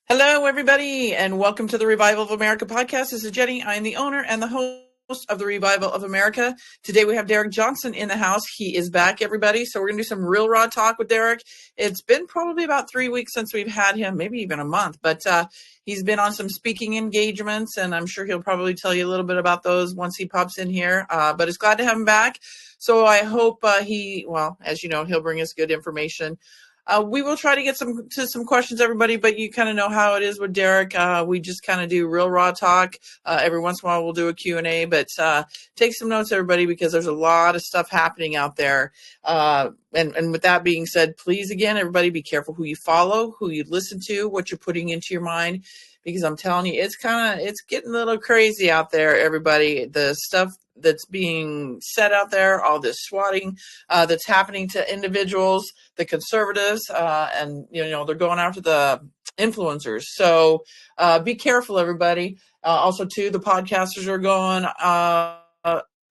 Hello, everybody, and welcome to the Revival of America podcast. This is Jenny. I am the owner and the host of the Revival of America. Today we have Derek Johnson in the house. He is back, everybody. So we're going to do some real raw talk with Derek. It's been probably about 3 weeks since we've had him, maybe even a month, but he's been on some speaking engagements, and I'm sure he'll probably tell you a little bit about those once he pops in here. But it's glad to have him back. So I hope as you know, he'll bring us good information. We will try to get some questions, everybody, but you kind of know how it is with Derek. We just kind of do real raw talk. Every once in a while, we'll do a Q&A, but take some notes, everybody, because there's a lot of stuff happening out there. And with that being said, please, again, everybody, be careful who you follow, who you listen to, what you're putting into your mind, because I'm telling you, it's getting a little crazy out there, everybody. The stuff that's being said out there, all this swatting that's happening to individuals, the conservatives, and they're going after the influencers. So be careful, everybody. Also, too, the podcasters are going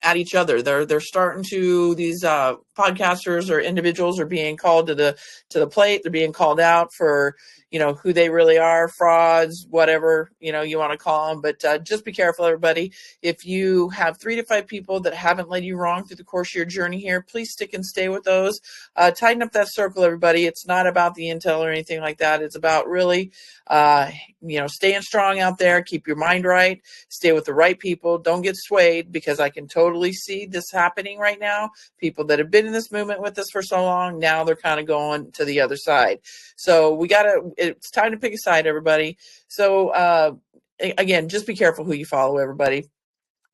at each other. They're starting to, these podcasters or individuals are being called to the plate. They're being called out for who they really are, frauds, whatever you want to call them. But just be careful, everybody. If you have 3 to 5 people that haven't led you wrong through the course of your journey here, please stick and stay with those. Tighten up that circle, everybody. It's not about the intel or anything like that. It's about really staying strong out there. Keep your mind right. Stay with the right people. Don't get swayed, because I can totally see this happening right now. People that have been in this movement with us for so long, now they're kind of going to the other side. So it's time to pick a side, everybody. So again, just be careful who you follow, everybody.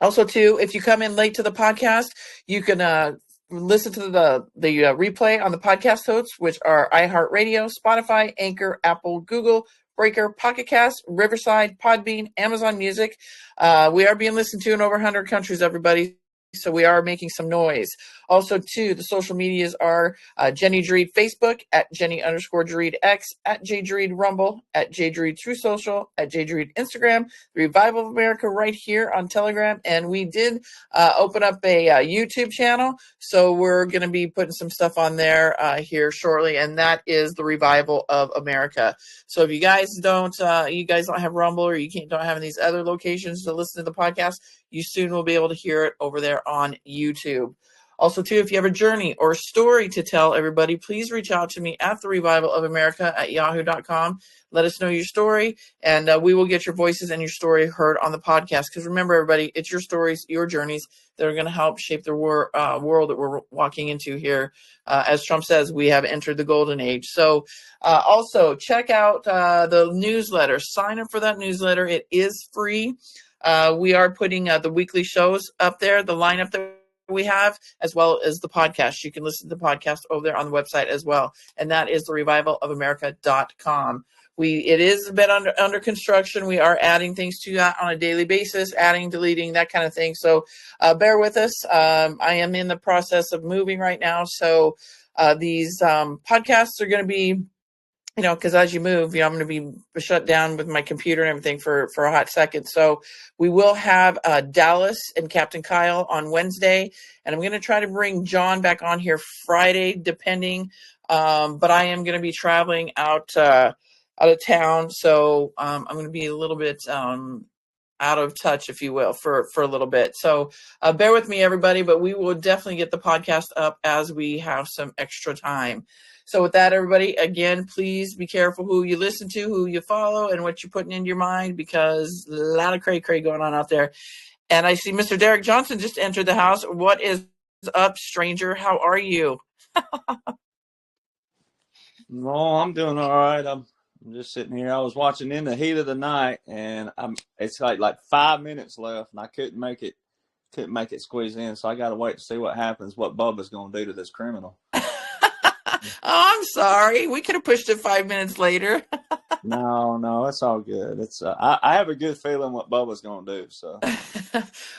Also, too, if you come in late to the podcast, you can listen to the replay on the podcast hosts, which are iHeartRadio, Spotify, Anchor, Apple, Google, Breaker, Pocket Cast, Riverside, Podbean, Amazon Music. We are being listened to in over 100 countries, everybody. So we are making some noise. Also, too, the social medias are Jenny Dreed Facebook, at Jenny_Dreed X, at JDreed Rumble, at JDreed True Social, at JDreed Instagram, the Revival of America right here on Telegram. And we did open up a YouTube channel, so we're going to be putting some stuff on there here shortly, and that is the Revival of America. So if you guys don't have Rumble, or you don't have these other locations to listen to the podcast, you soon will be able to hear it over there on YouTube. Also, too, if you have a journey or a story to tell, everybody, please reach out to me at the Revival of America at yahoo.com. Let us know your story, and we will get your voices and your story heard on the podcast. Because remember, everybody, it's your stories, your journeys that are going to help shape the world that we're walking into here. As Trump says, we have entered the golden age. So also check out the newsletter. Sign up for that newsletter. It is free. We are putting the weekly shows up there, the lineup that we have, as well as the podcast. You can listen to the podcast over there on the website as well. And that is the revivalofamerica.com. It is a bit under construction. We are adding things to that on a daily basis, adding, deleting, that kind of thing. So bear with us. I am in the process of moving right now. So these podcasts are going to be, because as you move, I'm going to be shut down with my computer and everything for a hot second. So we will have Dallas and Captain Kyle on Wednesday, and I'm going to try to bring John back on here Friday, depending. But I am going to be traveling out of town, so I'm going to be a little bit out of touch, if you will, for a little bit. So bear with me, everybody, but we will definitely get the podcast up as we have some extra time. So with that, everybody, again, please be careful who you listen to, who you follow, and what you're putting into your mind, because a lot of cray-cray going on out there. And I see Mr. Derek Johnson just entered the house. What is up, stranger? How are you? No, I'm doing all right. I'm just sitting here. I was watching In the Heat of the Night, and it's like 5 minutes left, and I couldn't make it squeeze in. So I got to wait to see what happens, what Bubba's going to do to this criminal. Oh, I'm sorry. We could have pushed it 5 minutes later. No, it's all good. It's I have a good feeling what Bubba's going to do. So,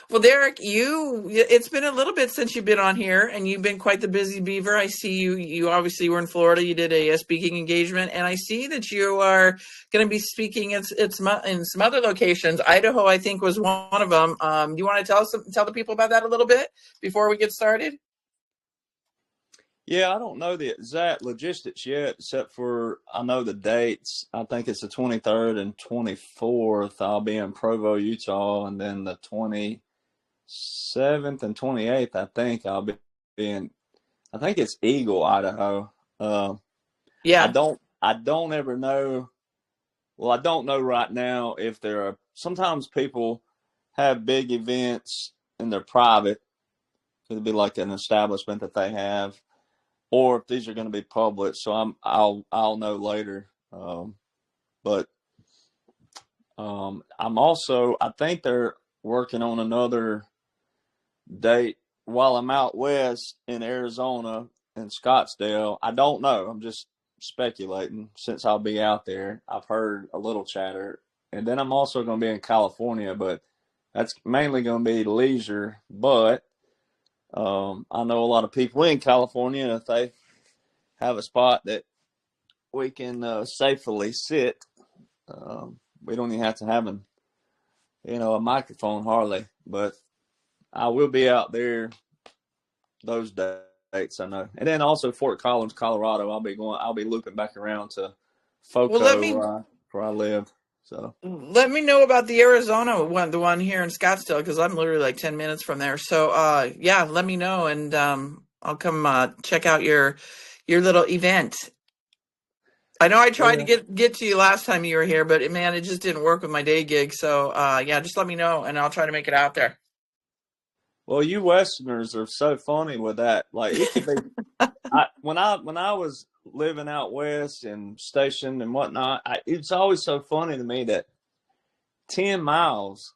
well, Derek, it's been a little bit since you've been on here, and you've been quite the busy beaver. I see you. You obviously were in Florida. You did a speaking engagement, and I see that you are going to be speaking in some other locations. Idaho, I think, was one of them. Do you want to tell the people about that a little bit before we get started? Yeah, I don't know the exact logistics yet, except for I know the dates. I think it's the 23rd and 24th. I'll be in Provo, Utah, and then the 27th and 28th. I think I'll be in. I think it's Eagle, Idaho. I Yeah. don't ever know. Well, I don't know right now if there are. Sometimes people have big events and they're private. It'll be like an establishment that they have, or if these are going to be public. So I'll know later. But I'm also, I think they're working on another date while I'm out west in Arizona in Scottsdale. I don't know. I'm just speculating since I'll be out there. I've heard a little chatter. And then I'm also going to be in California, but that's mainly going to be leisure. But I know a lot of people in California, if they have a spot that we can safely sit, we don't even have to have a microphone hardly. But I will be out there those dates, I know. And then also Fort Collins, Colorado. I'll be looping back around to Well, FOCO where I live. So let me know about the Arizona one, the one here in Scottsdale, because I'm literally like 10 minutes from there. So yeah, let me know, and I'll come check out your little event. I know I tried to yeah. get to you last time you were here, but man, it just didn't work with my day gig. So yeah, just let me know, and I'll try to make it out there. Well, you Westerners are so funny with that. Like it could be when I was living out west and stationed and whatnot, it's always so funny to me that 10 miles,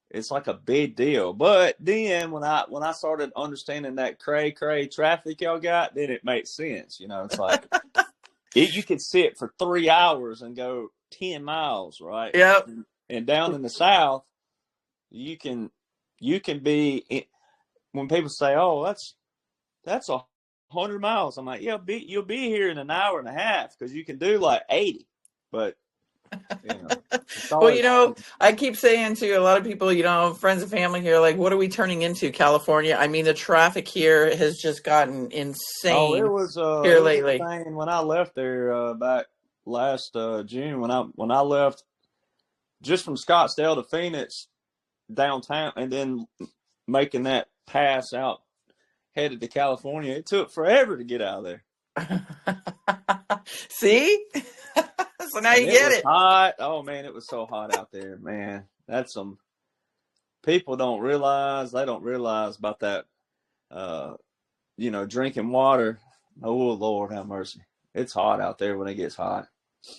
it's like a big deal. But then when I started understanding that cray traffic y'all got, then it makes sense. It's like you could sit for 3 hours and go 10 miles, right? Yep. And down in the South, you can be when people say, "Oh, that's 100 miles." I'm like, "Yeah, you'll be here in an hour and a half because you can do like 80." But it's Well, always I keep saying to a lot of people, friends and family here, like, what are we turning into, California? I mean, the traffic here has just gotten oh, insane it here was lately. insane when I left there back last June when I left just from Scottsdale to Phoenix downtown and then making that pass out headed to California. It took forever to get out of there. See? So now And you it get was it. hot. Oh man, it was so hot out there, man. That's some people don't realize. They don't realize about that. Uh, drinking water. Oh Lord, have mercy. It's hot out there when it gets hot.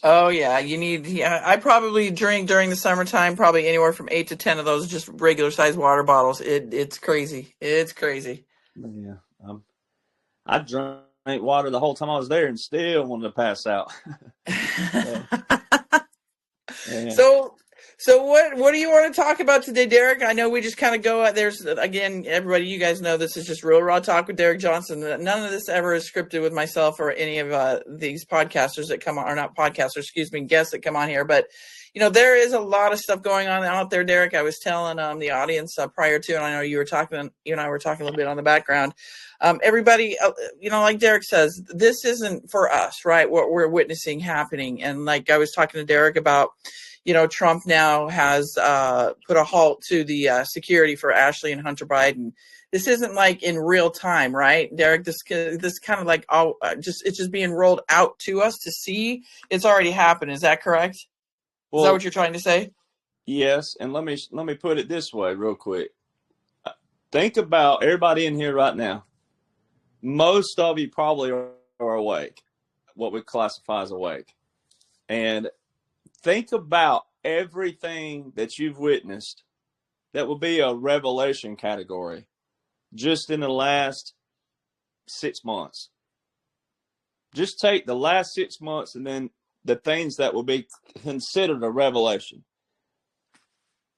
Oh yeah, yeah, I probably drink during the summertime probably anywhere from 8 to 10 of those just regular sized water bottles. It's crazy. It's crazy. Yeah, I drank water the whole time I was there and still wanted to pass out. So, yeah. So, so what do you want to talk about today, Derek? I know we just kind of go out. There's again, everybody, you guys know this is just real raw talk with Derek Johnson. None of this ever is scripted with myself or any of these podcasters that come on, or not podcasters, excuse me, guests that come on here. But there is a lot of stuff going on out there, Derek. I was telling the audience prior to, and I know you and I were talking a little bit on the background. Everybody, like Derek says, this isn't for us, right? What we're witnessing happening, and like I was talking to Derek about. Trump now has put a halt to the security for Ashley and Hunter Biden. This isn't like in real time, right, Derek? This kind of like it's just being rolled out to us to see. It's already happened. Is that correct? Is that Well, what you're trying to say? yes, and let me put it this way, real quick. Think about everybody in here right now. Most of you probably are awake, what we classify as awake, and think about everything that you've witnessed that will be a revelation category just in the last 6 months. Just take the last 6 months and then the things that will be considered a revelation.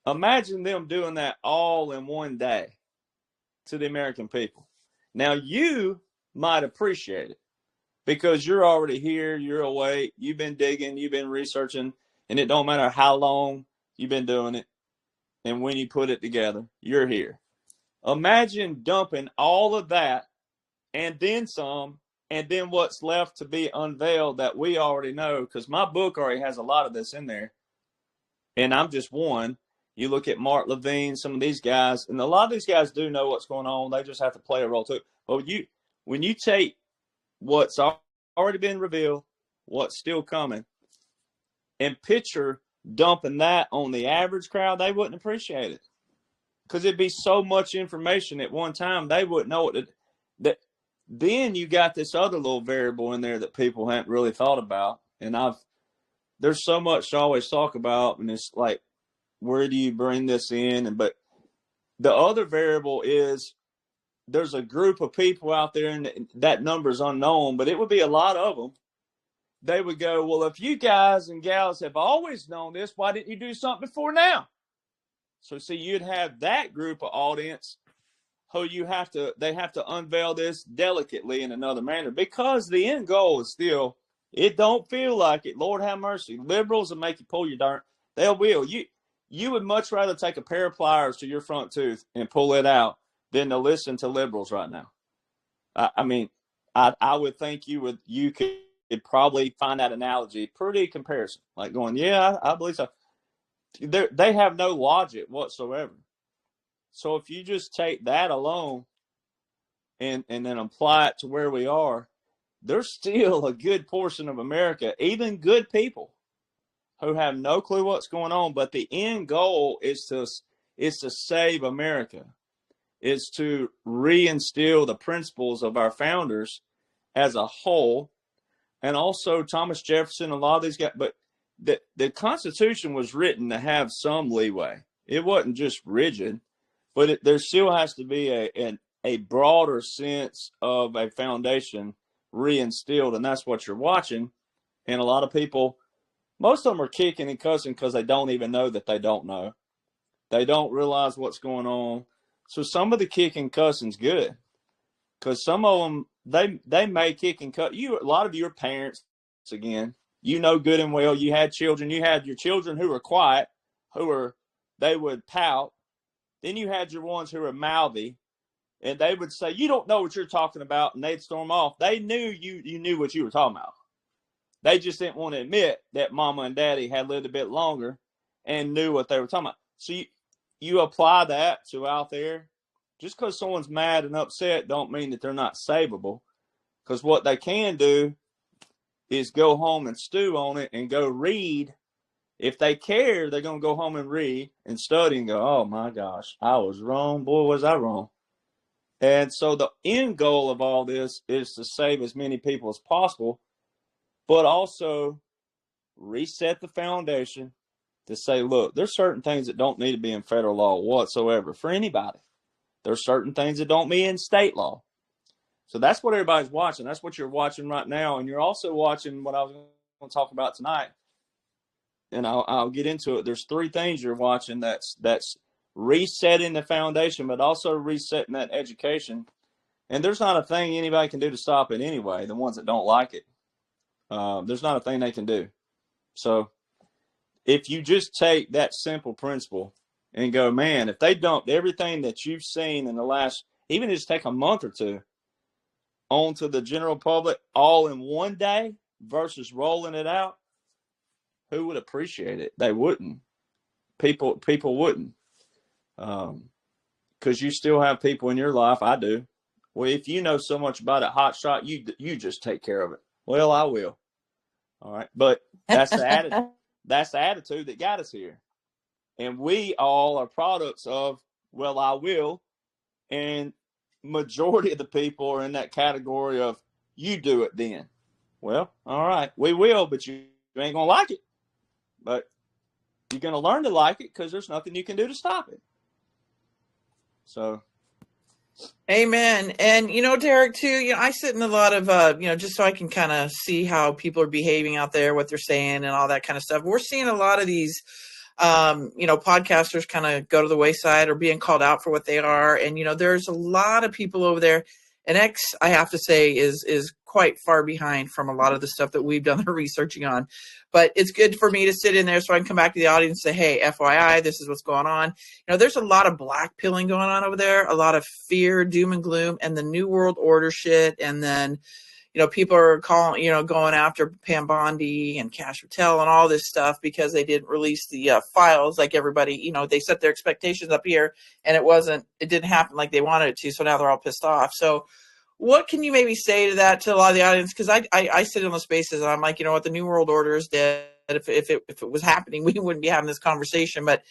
Imagine them doing that all in one day to the American people. Now, you might appreciate it because you're already here, you're awake, you've been digging, you've been researching, and it don't matter how long you've been doing it and when you put it together, you're here. Imagine dumping all of that and then some And then what's left to be unveiled that we already know, because my book already has a lot of this in there, and I'm just one. You look at Mark Levine, some of these guys, and a lot of these guys do know what's going on. They just have to play a role too. But when you take what's already been revealed, what's still coming, and picture dumping that on the average crowd, they wouldn't appreciate it, because it'd be so much information at one time they wouldn't know what that. Then you got this other little variable in there that people haven't really thought about, and there's so much to always talk about, and it's like, where do you bring this in? But the other variable is there's a group of people out there, and that number is unknown, but it would be a lot of them. They would go, well, if you guys and gals have always known this, why didn't you do something before now? So see, you'd have that group of audience who they have to unveil this delicately in another manner, because the end goal is still, it don't feel like it. Lord have mercy. Liberals will make you pull your darn, they will. You would much rather take a pair of pliers to your front tooth and pull it out than to listen to liberals right now. I mean, I would think you could probably find that analogy pretty comparison. Like going, yeah, I believe so. They have no logic whatsoever. So if you just take that alone and then apply it to where we are, there's still a good portion of America, even good people, who have no clue what's going on. But the end goal is to save America, is to reinstill the principles of our founders as a whole, and also Thomas Jefferson, a lot of these guys. But the Constitution was written to have some leeway. It wasn't just rigid, but there still has to be a broader sense of a foundation reinstilled, and that's what you're watching. And a lot of people, most of them are kicking and cussing because they don't even know that they don't know. They don't realize what's going on. So some of the kicking and cussing's good, because some of them, they may kick and cut. A lot of your parents, again, you know good and well, you had children. You had your children who were quiet, they would pout. Then you had your ones who were mouthy, and they would say, you don't know what you're talking about, and they'd storm off. They knew you knew what you were talking about. They just didn't want to admit that mama and daddy had lived a bit longer and knew what they were talking about. So you apply that to out there. Just because someone's mad and upset don't mean that they're not savable, because what they can do is go home and stew on it and go read. If they care, they're going to go home and read and study and go, oh my gosh, I was wrong. Boy, was I wrong. And so the end goal of all this is to save as many people as possible, but also reset the foundation to say, look, there's certain things that don't need to be in federal law whatsoever for anybody. There's certain things that don't be in state law. So that's what everybody's watching. That's what you're watching right now. And you're also watching what I was going to talk about tonight. And I'll get into it. There's three things you're watching that's resetting the foundation, but also resetting that education. And there's not a thing anybody can do to stop it anyway, the ones that don't like it. There's not a thing they can do. So if you just take that simple principle and go, man, if they dumped everything that you've seen in the last, even just take a month or two, onto the general public all in one day versus rolling it out, who would appreciate it? They wouldn't. People wouldn't. Because you still have people in your life. I do. Well, if you know so much about it, hot shot, you just take care of it. Well, I will. All right. But that's the attitude. That's the attitude that got us here. And we all are products of, well, I will. And majority of the people are in that category of, you do it then. Well, all right, we will, but you ain't going to like it. But you're going to learn to like it, because there's nothing you can do to stop it. So. Amen. And, Derek, too, I sit in a lot of, just so I can kind of see how people are behaving out there, what they're saying and all that kind of stuff. We're seeing a lot of these, podcasters kind of go to the wayside or being called out for what they are. And, there's a lot of people over there. And X, I have to say, is quite far behind from a lot of the stuff that we've done the researching on. But it's good for me to sit in there so I can come back to the audience and say, hey, FYI, this is what's going on. There's a lot of black pilling going on over there, a lot of fear, doom and gloom, and the New World Order shit. And then, people are calling, going after Pam Bondi and Cash Patel and all this stuff because they didn't release the files like everybody, they set their expectations up here and it didn't happen like they wanted it to. So now they're all pissed off. So what can you maybe say to that, to a lot of the audience? Because I sit in those spaces and I'm like, you know what, the New World Order is dead. If it was happening, we wouldn't be having this conversation. But,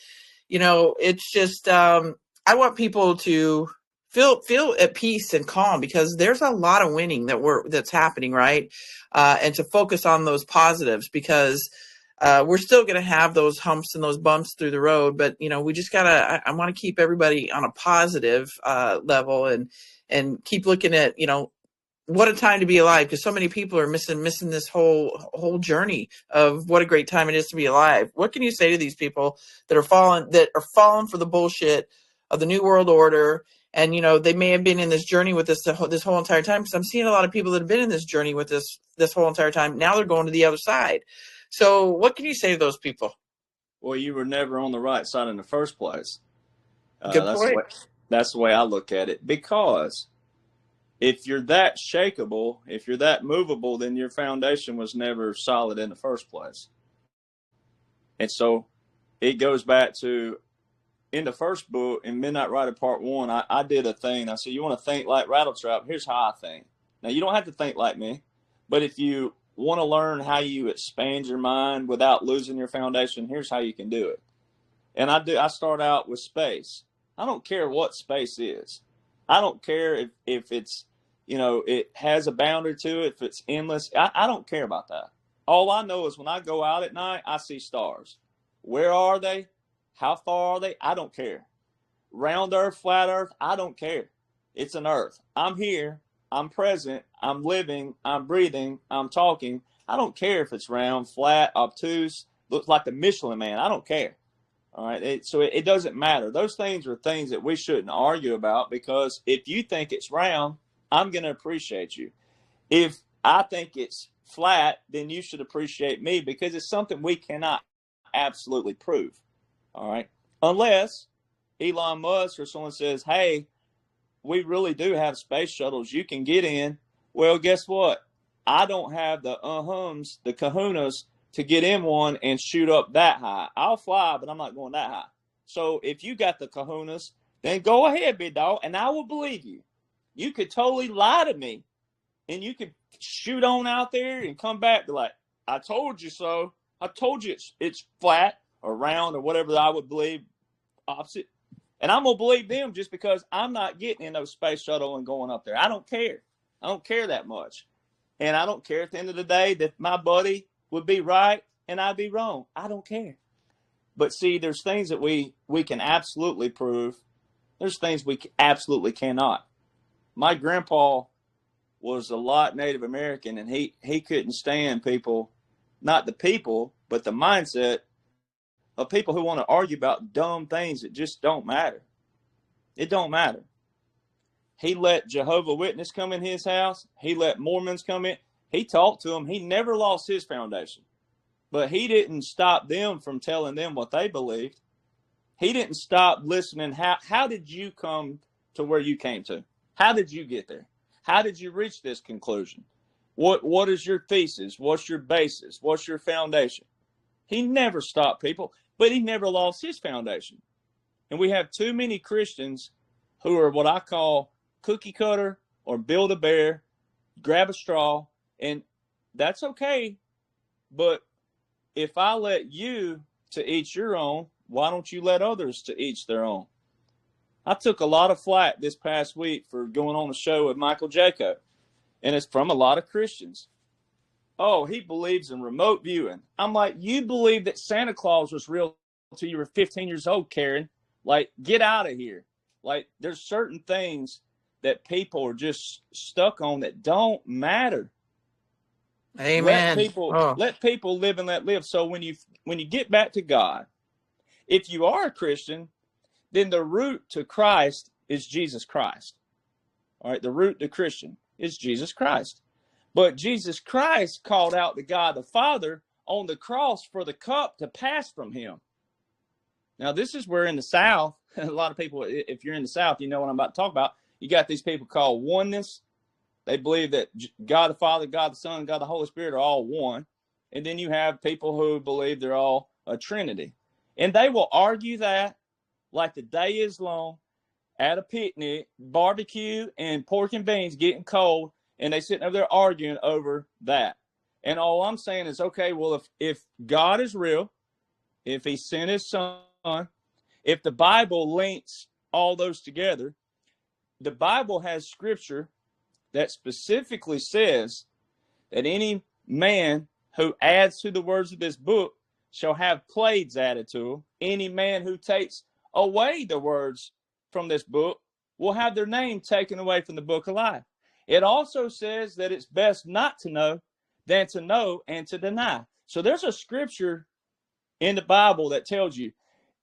it's just, I want people to feel at peace and calm, because there's a lot of winning that's happening, right? And to focus on those positives, because we're still going to have those humps and those bumps through the road, but we just gotta. I want to keep everybody on a positive level and keep looking at what a time to be alive, because so many people are missing this whole journey of what a great time it is to be alive. What can you say to these people that are falling for the bullshit of the New World Order? And, they may have been in this journey with this whole entire time, because I'm seeing a lot of people that have been in this journey with this whole entire time. Now they're going to the other side. So what can you say to those people? Well, you were never on the right side in the first place. Good point. That's the way I look at it. Because if you're that shakeable, if you're that movable, then your foundation was never solid in the first place. And so it goes back to, in the first book, in Midnight Rider Part 1, I did a thing. I said, you want to think like Rattletrap? Here's how I think. Now, you don't have to think like me, but if you want to learn how you expand your mind without losing your foundation, here's how you can do it. And I start out with space. I don't care what space is. I don't care if it's, it has a boundary to it, if it's endless. I don't care about that. All I know is when I go out at night, I see stars. Where are they? How far are they? I don't care. Round earth, flat earth, I don't care. It's an earth. I'm here. I'm present. I'm living. I'm breathing. I'm talking. I don't care if it's round, flat, obtuse, looks like the Michelin Man. I don't care. All right. So it doesn't matter. Those things are things that we shouldn't argue about, because if you think it's round, I'm going to appreciate you. If I think it's flat, then you should appreciate me, because it's something we cannot absolutely prove. All right. Unless Elon Musk or someone says, hey, we really do have space shuttles you can get in. Well, guess what? I don't have the the kahunas to get in one and shoot up that high. I'll fly, but I'm not going that high. So if you got the kahunas, then go ahead, big dog, and I will believe you. You could totally lie to me, and you could shoot on out there and come back to like, I told you so. I told you it's flat or round or whatever I would believe opposite. And I'm going to believe them just because I'm not getting in those space shuttle and going up there. I don't care. I don't care that much. And I don't care at the end of the day that my buddy would be right and I'd be wrong. I don't care. But see, there's things that we can absolutely prove. There's things we absolutely cannot. My grandpa was a lot Native American, and he couldn't stand people, not the people, but the mindset of people who want to argue about dumb things that just don't matter. It don't matter. He let Jehovah's Witness come in his house. He let Mormons come in. He talked to them. He never lost his foundation. But he didn't stop them from telling them what they believed. He didn't stop listening. How did you come to where you came to? How did you get there? How did you reach this conclusion? What is your thesis? What's your basis? What's your foundation? He never stopped people, but he never lost his foundation. And we have too many Christians who are what I call cookie cutter or build a bear, grab a straw, and that's okay. But if I let you to each your own, why don't you let others to each their own? I took a lot of flack this past week for going on a show with Michael Jaco, and it's from a lot of Christians. Oh, he believes in remote viewing. I'm like, you believe that Santa Claus was real until you were 15 years old, Karen. Like, get out of here. Like, there's certain things that people are just stuck on that don't matter. Amen. Let people live and let live. So when you get back to God, if you are a Christian, then the root to Christ is Jesus Christ. All right, the root to Christian is Jesus Christ. But Jesus Christ called out to God the Father on the cross for the cup to pass from him. Now, this is where in the South, a lot of people, if you're in the South, you know what I'm about to talk about. You got these people called oneness, They believe that God the Father, God the Son, God the Holy Spirit are all one. And then you have people who believe they're all a Trinity. And they will argue that like the day is long at a picnic, barbecue and pork and beans getting cold, and they sitting over there arguing over that. And all I'm saying is, okay, well, if God is real, if he sent his son, if the Bible links all those together, the Bible has scripture that specifically says that any man who adds to the words of this book shall have plagues added to him. Any man who takes away the words from this book will have their name taken away from the book of life. It also says that it's best not to know than to know and to deny. So there's a scripture in the Bible that tells you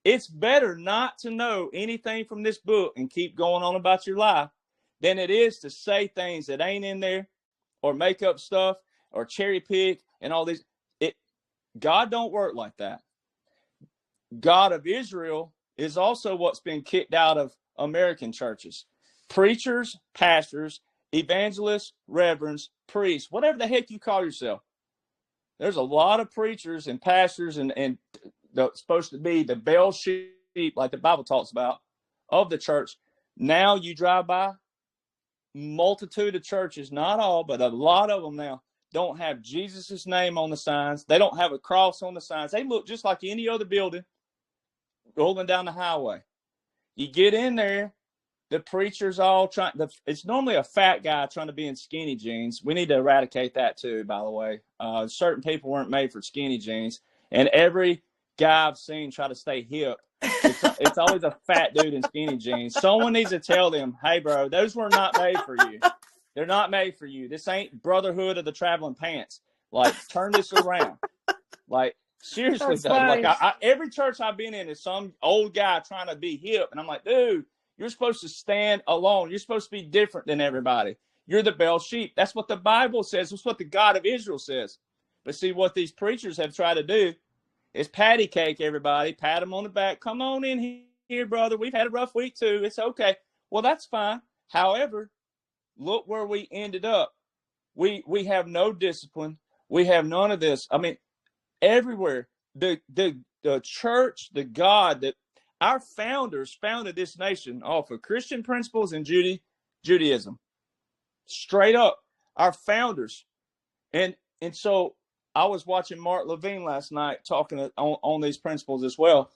it's better not to know anything from this book and keep going on about your life than it is to say things that ain't in there or make up stuff or cherry pick and all these. God don't work like that. God of Israel is also what's been kicked out of American churches. Preachers, pastors, evangelists, reverends, priests, whatever the heck you call yourself. There's a lot of preachers and pastors and supposed to be the bell sheep, like the Bible talks about, of the church. Now you drive by, multitude of churches, not all, but a lot of them now don't have Jesus' name on the signs. They don't have a cross on the signs. They look just like any other building rolling down the highway. You get in there, the preacher's all trying. It's normally a fat guy trying to be in skinny jeans. We need to eradicate that too, by the way. Certain people weren't made for skinny jeans. And every guy I've seen try to stay hip, it's always a fat dude in skinny jeans. Someone needs to tell them, hey, bro, those were not made for you. They're not made for you. This ain't Brotherhood of the Traveling Pants. Like, turn this around. Like, seriously, though. Like, every church I've been in is some old guy trying to be hip. And I'm like, dude, you're supposed to stand alone. You're supposed to be different than everybody. You're the bell sheep. That's what the Bible says. That's what the God of Israel says. But see, what these preachers have tried to do is patty cake everybody, pat them on the back. Come on in here, brother. We've had a rough week too. It's okay. Well, that's fine. However, look where we ended up. We have no discipline. We have none of this. I mean, everywhere. The church, the God that our founders founded this nation off of Christian principles and Judaism. Straight up. Our founders. And so I was watching Mark Levine last night talking on these principles as well.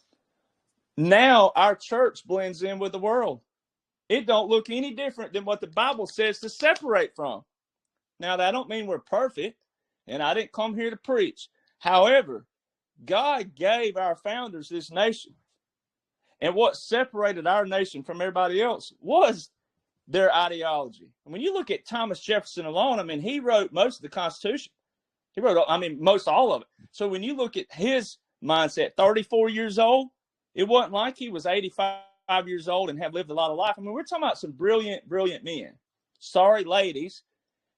Now our church blends in with the world. It don't look any different than what the Bible says to separate from. Now, that don't mean we're perfect, and I didn't come here to preach. However, God gave our founders this nation. And what separated our nation from everybody else was their ideology. And when you look at Thomas Jefferson alone, I mean, he wrote most of the Constitution. He wrote, most all of it. So when you look at his mindset, 34 years old, it wasn't like he was 85 years old and have lived a lot of life. I mean, we're talking about some brilliant, brilliant men. Sorry, ladies.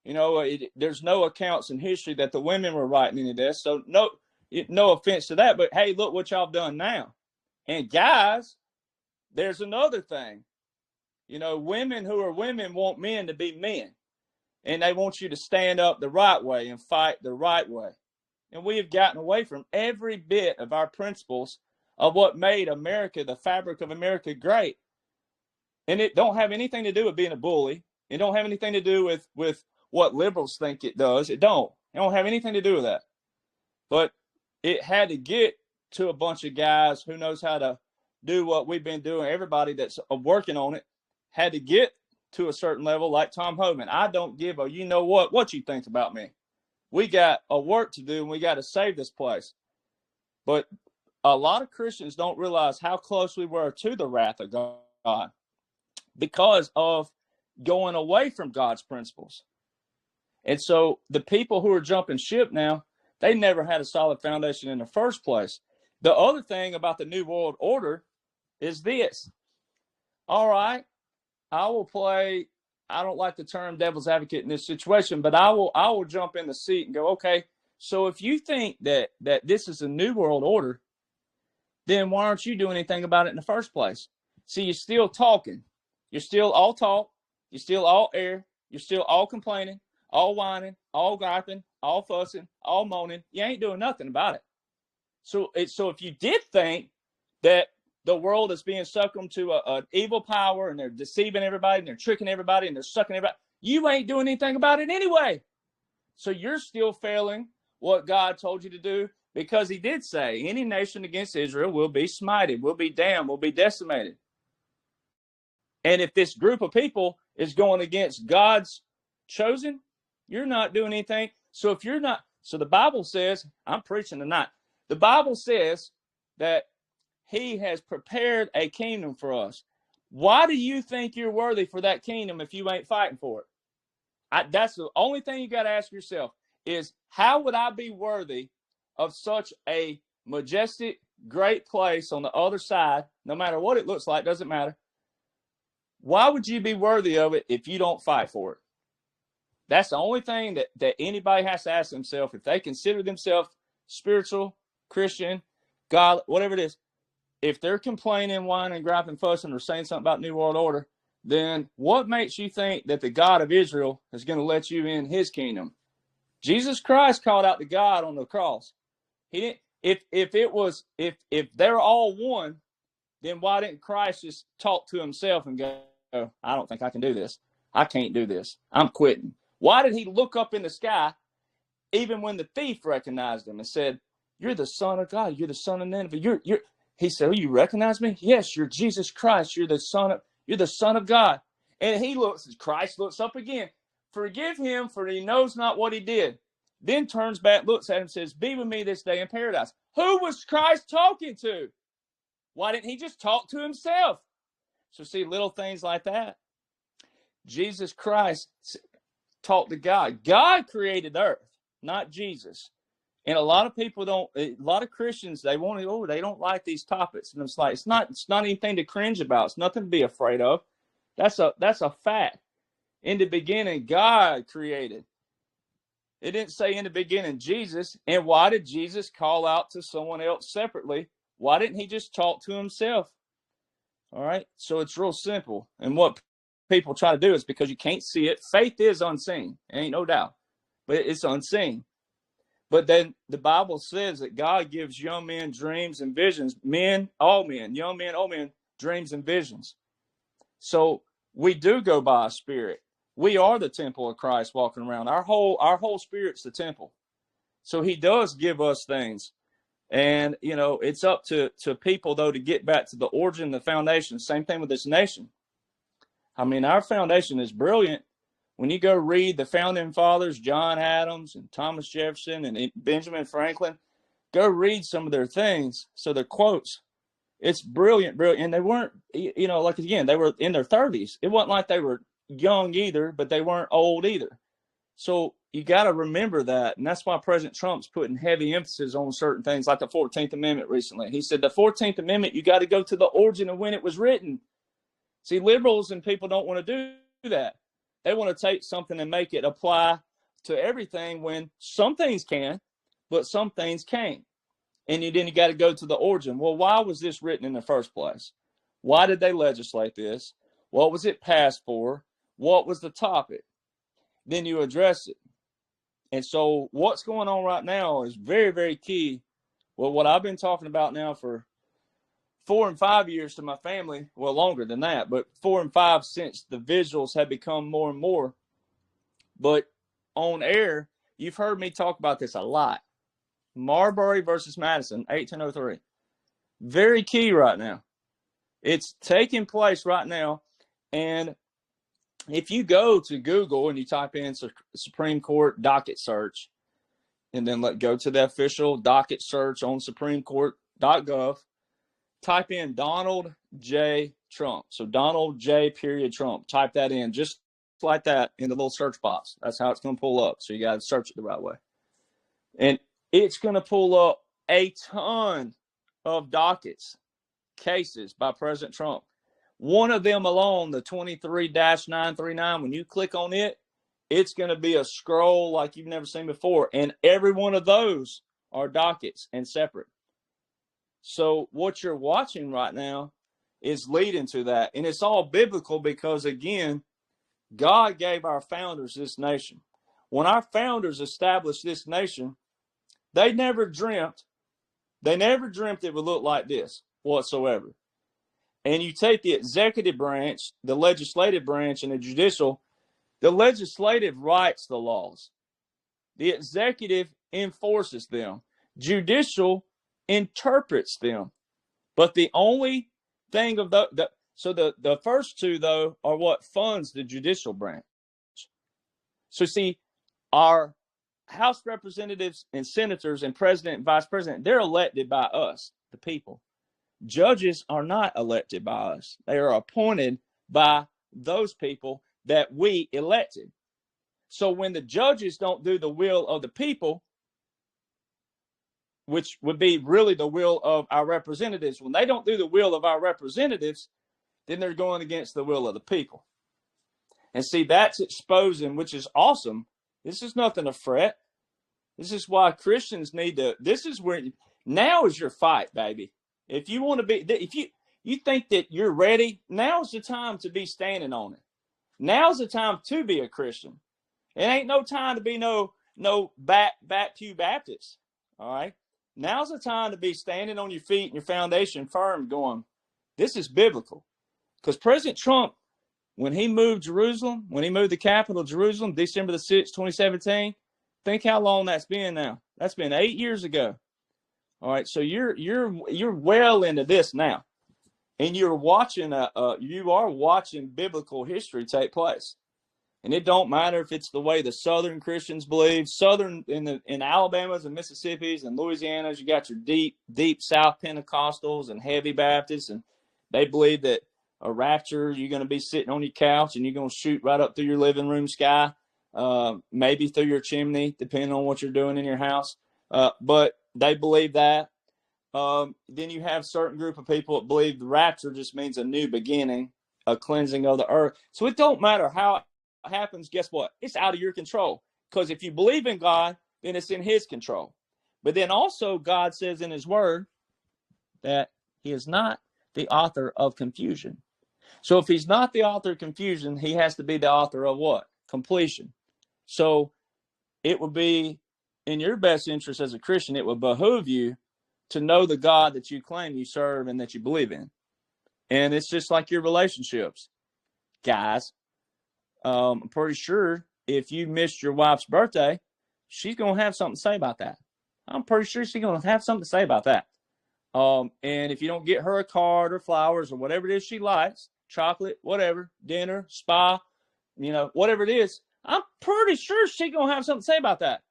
You know, there's no accounts in history that the women were writing any of this. So no offense to that. But, hey, look what y'all done now. And, guys, there's another thing. You know, women who are women want men to be men. And they want you to stand up the right way and fight the right way. And we have gotten away from every bit of our principles of what made America, the fabric of America, great. And it don't have anything to do with being a bully. It don't have anything to do with what liberals think it does. It don't have anything to do with that. But it had to get to a bunch of guys who knows how to do what we've been doing. Everybody that's working on it had to get to a certain level, like Tom Homan. I don't give a you know what you think about me. We got a work to do, and we got to save this place. But a lot of Christians don't realize how close we were to the wrath of God because of going away from God's principles. And so the people who are jumping ship now, they never had a solid foundation in the first place. The other thing about the New World Order is this. All right, I will play, I don't like the term devil's advocate in this situation, but I will jump in the seat and go, okay, so if you think that this is a New World Order, then why aren't you doing anything about it in the first place? See, you're still talking. You're still all talk. You're still all air. You're still all complaining, all whining, all griping, all fussing, all moaning. You ain't doing nothing about it. So if you did think that the world is being succumbed to an evil power and they're deceiving everybody and they're tricking everybody and they're sucking everybody, you ain't doing anything about it anyway. So you're still failing what God told you to do, because he did say any nation against Israel will be smited, will be damned, will be decimated. And if this group of people is going against God's chosen, you're not doing anything. So if you're not, so the Bible says, I'm preaching tonight. The Bible says that he has prepared a kingdom for us. Why do you think you're worthy for that kingdom if you ain't fighting for it? That's the only thing you got to ask yourself is, how would I be worthy of such a majestic, great place on the other side, no matter what it looks like, doesn't matter. Why would you be worthy of it if you don't fight for it? That's the only thing that anybody has to ask themselves. If they consider themselves spiritual, Christian, God, whatever it is, if they're complaining, whining, griping, fussing, or saying something about New World Order, then what makes you think that the God of Israel is going to let you in his kingdom? Jesus Christ called out to God on the cross. He didn't. If they're all one, then why didn't Christ just talk to himself and go, I don't think I can do this. I can't do this. I'm quitting. Why did he look up in the sky even when the thief recognized him and said, you're the Son of God. You're the Son of Nineveh. He said, oh, you recognize me? Yes, you're Jesus Christ. You're the Son of God. And Christ looks up again. Forgive him, for he knows not what he did. Then turns back, looks at him and says, be with me this day in paradise. Who was Christ talking to? Why didn't he just talk to himself? So see, little things like that. Jesus Christ talked to God. God created the earth, not Jesus. And a lot of Christians, they don't like these topics. And it's like, it's not anything to cringe about. It's nothing to be afraid of. That's a fact. In the beginning, God created. It didn't say in the beginning Jesus. And why did Jesus call out to someone else separately? Why didn't he just talk to himself? All right. So it's real simple. And what people try to do is, because you can't see it, faith is unseen. Ain't no doubt. But it's unseen. But then the Bible says that God gives young men dreams and visions. All men, young men, old men, dreams and visions. So we do go by a spirit. We are the temple of Christ walking around. Our whole spirit's the temple. So he does give us things. And, it's up to people, though, to get back to the origin, the foundation. Same thing with this nation. I mean, our foundation is brilliant. When you go read the founding fathers, John Adams and Thomas Jefferson and Benjamin Franklin, go read some of their things. So their quotes, it's brilliant. And they weren't, they were in their 30s. It wasn't like they were young either, but they weren't old either. So you got to remember that. And that's why President Trump's putting heavy emphasis on certain things, like the 14th Amendment recently. He said the 14th Amendment, you got to go to the origin of when it was written. See, liberals and people don't want to do that. They want to take something and make it apply to everything, when some things can, but some things can't. And then you got to go to the origin. Well, why was this written in the first place? Why did they legislate this? What was it passed for? What was the topic? Then you address it. And so what's going on right now is very, very key. Well, what I've been talking about now for 4 and 5 years to my family, well, longer than that, but 4 and 5 since the visuals have become more and more. But on air, you've heard me talk about this a lot. Marbury versus Madison, 1803. Very key right now. It's taking place right now. And if you go to Google and you type in Supreme Court docket search, and then go to the official docket search on supremecourt.gov, type in Donald J. Trump. So Donald J. Trump. Type that in just like that in the little search box. That's how it's going to pull up. So you got to search it the right way. And it's going to pull up a ton of dockets, cases by President Trump. One of them alone, the 23-939, when you click on it, it's going to be a scroll like you've never seen before. And every one of those are dockets and separate. So what you're watching right now is leading to that. And it's all biblical because, again, God gave our founders this nation. When our founders established this nation, they never dreamt it would look like this whatsoever. And you take the executive branch, the legislative branch, and the judicial. The legislative writes the laws. The executive enforces them. Judicial interprets them. But the only thing of the first two, though, are what funds the judicial branch. So see, our House representatives and senators and president and vice president, they're elected by us, the people. Judges are not elected by us. They are appointed by those people that we elected. So when the judges don't do the will of the people, which would be really the will of our representatives, when they don't do the will of our representatives, then they're going against the will of the people. And see, that's exposing, which is awesome. This is nothing to fret. This is why Christians need to, this is where, now is your fight, baby. If you want to be, if you think that you're ready, now's the time to be standing on it. Now's the time to be a Christian. It ain't no time to be no back pew Baptist. All right. Now's the time to be standing on your feet and your foundation firm, going, this is biblical. Because President Trump, when he moved Jerusalem, when he moved the capital of Jerusalem, December the 6th, 2017, think how long that's been now. That's been 8 years ago. All right, so you're well into this now, and you are watching biblical history take place, and it don't matter if it's the way the Southern Christians believe. Southern in Alabama's and Mississippi's and Louisiana's, you got your deep South Pentecostals and heavy Baptists, and they believe that a rapture, you're going to be sitting on your couch and you're going to shoot right up through your living room sky, maybe through your chimney, depending on what you're doing in your house. But they believe that. Then you have a certain group of people that believe the rapture just means a new beginning, a cleansing of the earth. So it don't matter how it happens. Guess what? It's out of your control. Because if you believe in God, then it's in his control. But then also God says in his word that he is not the author of confusion. So if he's not the author of confusion, he has to be the author of what? Completion. So it would be in your best interest as a Christian, it would behoove you to know the God that you claim you serve and that you believe in. And it's just like your relationships. Guys, I'm pretty sure if you missed your wife's birthday, she's going to have something to say about that. I'm pretty sure she's going to have something to say about that. And if you don't get her a card or flowers or whatever it is she likes, chocolate, whatever, dinner, spa, whatever it is, I'm pretty sure she's going to have something to say about that.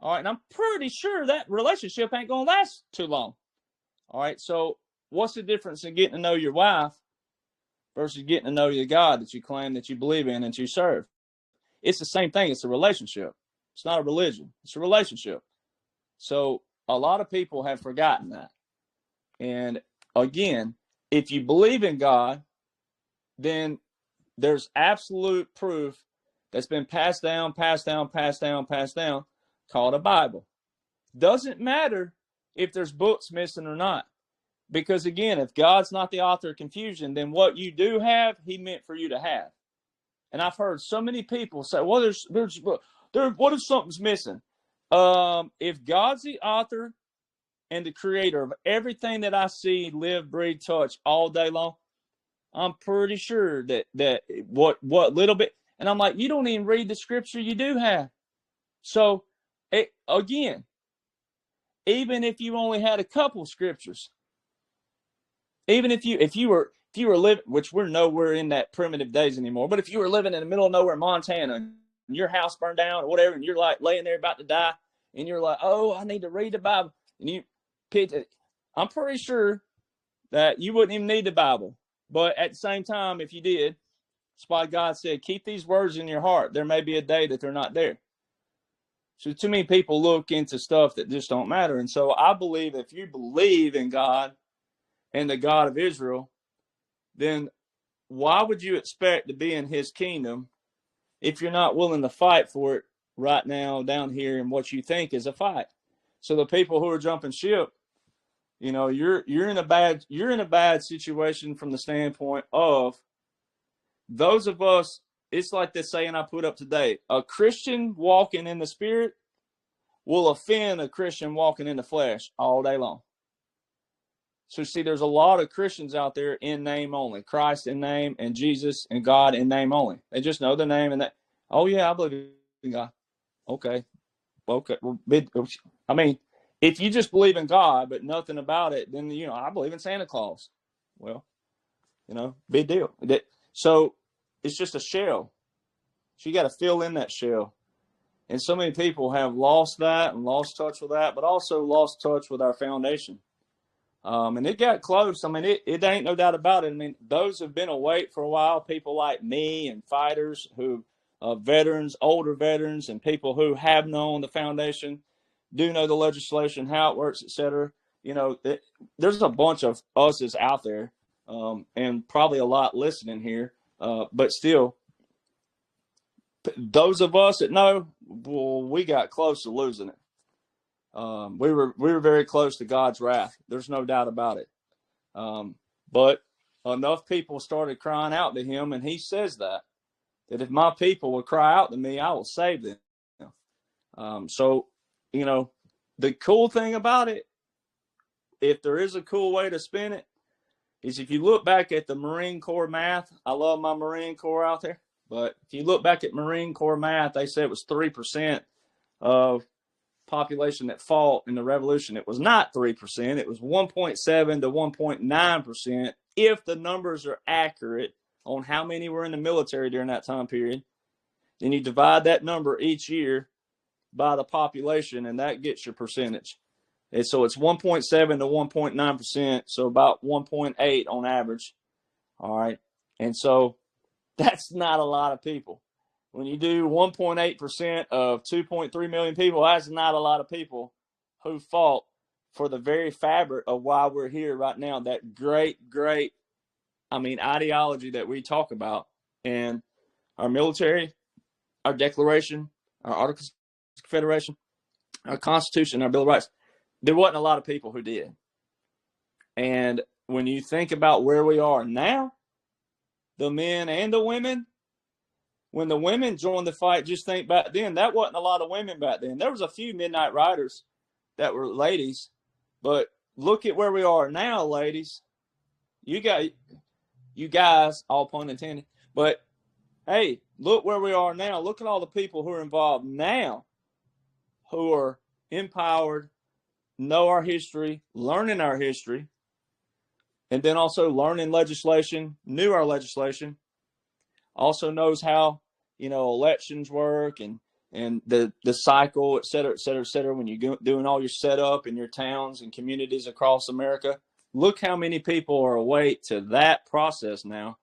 All right. And I'm pretty sure that relationship ain't going to last too long. All right. So what's the difference in getting to know your wife versus getting to know the God that you claim that you believe in and you serve? It's the same thing. It's a relationship. It's not a religion. It's a relationship. So a lot of people have forgotten that. And again, if you believe in God, then there's absolute proof that's been passed down, called a Bible. Doesn't matter if there's books missing or not. Because again, if God's not the author of confusion, then what you do have, he meant for you to have. And I've heard so many people say, well, what if something's missing? If God's the author and the creator of everything that I see, live, breathe, touch all day long, I'm pretty sure that what little bit, and I'm like, you don't even read the scripture you do have. So again, even if you only had a couple scriptures, even if you were living, which we're nowhere in that primitive days anymore, but if you were living in the middle of nowhere, Montana, and your house burned down or whatever, and you're like laying there about to die, and you're like, oh, I need to read the Bible, and you picked it, I'm pretty sure that you wouldn't even need the Bible. But at the same time, if you did, that's why God said, keep these words in your heart. There may be a day that they're not there. So too many people look into stuff that just don't matter. And so I believe if you believe in God and the God of Israel, then why would you expect to be in his kingdom if you're not willing to fight for it right now down here in what you think is a fight? So the people who are jumping ship, you're in a bad situation from the standpoint of those of us it's like this saying I put up today: a Christian walking in the Spirit will offend a Christian walking in the flesh all day long. So see, there's a lot of Christians out there in name only, Christ in name and Jesus and God in name only. They just know the name and that. Oh yeah, I believe in God. Okay. Well, I mean, if you just believe in God but nothing about it, then I believe in Santa Claus. Well, big deal. So it's just a shell. So you got to fill in that shell. And so many people have lost that and lost touch with that, but also lost touch with our foundation. And it got close. I mean, it ain't no doubt about it. I mean, those have been awake for a while, people like me and fighters who, veterans, older veterans, and people who have known the foundation, do know the legislation, how it works, et cetera. There's a bunch of us's out there, and probably a lot listening here. But still, those of us that know, well, we got close to losing it. We were very close to God's wrath. There's no doubt about it. But enough people started crying out to him, and he says that if my people will cry out to me, I will save them. So, the cool thing about it, if there is a cool way to spin it, is if you look back at the Marine Corps math. I love my Marine Corps out there, but if you look back at Marine Corps math, they said it was 3% of population that fought in the revolution. It was not 3%. It was 1.7 to 1.9% if the numbers are accurate on how many were in the military during that time period. Then you divide that number each year by the population, and that gets your percentage. And so it's 1.7 to 1.9%, so about 1.8 on average. All right. And so that's not a lot of people. When you do 1.8% of 2.3 million people, that's not a lot of people who fought for the very fabric of why we're here right now. That great, ideology that we talk about. And our military, our Declaration, our Articles of Confederation, our Constitution, our Bill of Rights, there wasn't a lot of people who did. And when you think about where we are now, the men and the women, when the women joined the fight, just think back then, that wasn't a lot of women back then. There was a few Midnight Riders that were ladies, but look at where we are now, ladies. You guys, all pun intended, but hey, look where we are now. Look at all the people who are involved now, who are empowered, know our history, learning our history, and then also learning legislation, knew our legislation, also knows how, elections work and the cycle, et cetera, et cetera, et cetera, when you're doing all your setup in your towns and communities across America. Look how many people are awake to that process now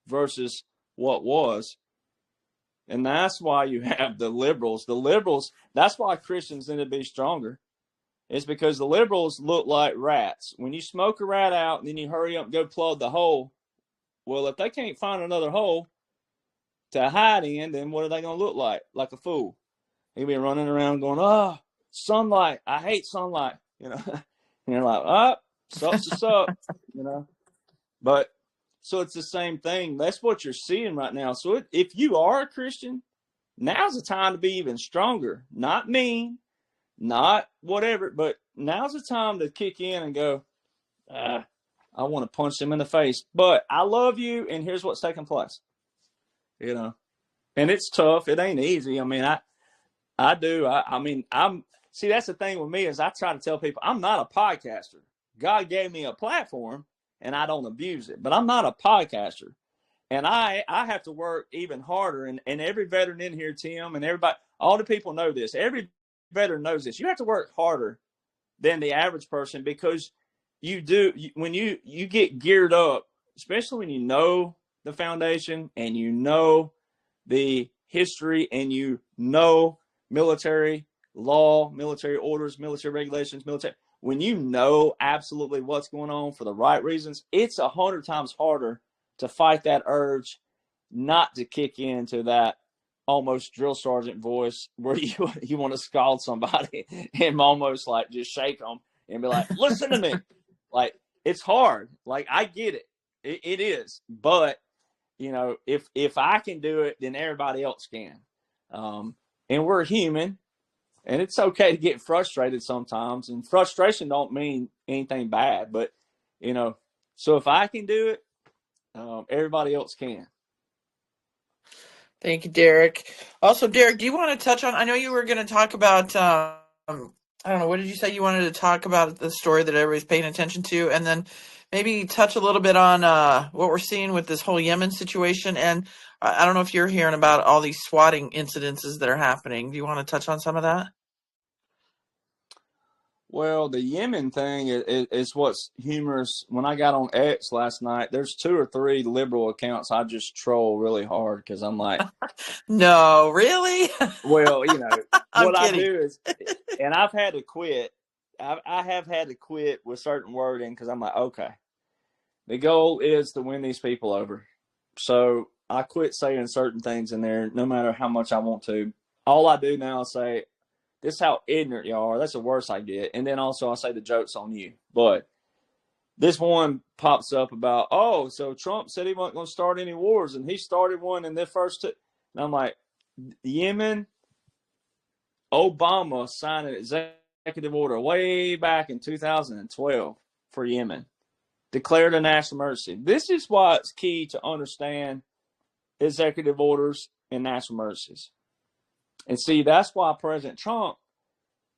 versus what was. And that's why you have the liberals. The liberals, that's why Christians need to be stronger. It's because the liberals look like rats. When you smoke a rat out and then you hurry up and go plug the hole, well, if they can't find another hole to hide in, then what are they going to look like? Like a fool. He'll be running around going, sunlight. I hate sunlight. And you're like, sucks to suck, But so it's the same thing. That's what you're seeing right now. So if you are a Christian, now's the time to be even stronger. Not mean, not whatever, but now's the time to kick in and go, I want to punch them in the face. But I love you, and here's what's taking place. And it's tough. It ain't easy. I mean, I do. See, that's the thing with me is I try to tell people I'm not a podcaster. God gave me a platform, and I don't abuse it. But I'm not a podcaster. And I have to work even harder. And every veteran in here, Tim, and everybody, all the people know this. Every veteran knows this. You have to work harder than the average person because when you get geared up, especially when you know the foundation and you know the history and you know military law, military orders, military regulations, when you know absolutely what's going on for the right reasons, it's 100 times harder to fight that urge not to kick into that almost drill sergeant voice where you want to scald somebody and almost like just shake them and be like, listen to me. Like, it's hard. Like, I get it. It is. But, if I can do it, then everybody else can. And we're human, and it's okay to get frustrated sometimes. And frustration don't mean anything bad, but so if I can do it, everybody else can. Thank you, Derek. Also, Derek, do you want to touch on? I know you were going to talk about. I don't know. What did you say? You wanted to talk about the story that everybody's paying attention to, and then maybe touch a little bit on what we're seeing with this whole Yemen situation. And I don't know if you're hearing about all these swatting incidences that are happening. Do you want to touch on some of that? Well, the Yemen thing is what's humorous. When I got on X last night, there's 2 or 3 liberal accounts I just troll really hard because I'm like, no, really? well, what I kidding. do is, and I've had to quit. I have had to quit with certain wording because I'm like, okay, the goal is to win these people over. So I quit saying certain things in there, no matter how much I want to. All I do now is say, this is how ignorant you are. That's the worst I get. And then also I say the joke's on you. But this one pops up about, so Trump said he wasn't going to start any wars, and he started one in the first 2. And I'm like, Yemen, Obama signed an executive order way back in 2012 for Yemen. Declared a national emergency. This is why it's key to understand executive orders and national emergencies. And see, that's why President Trump,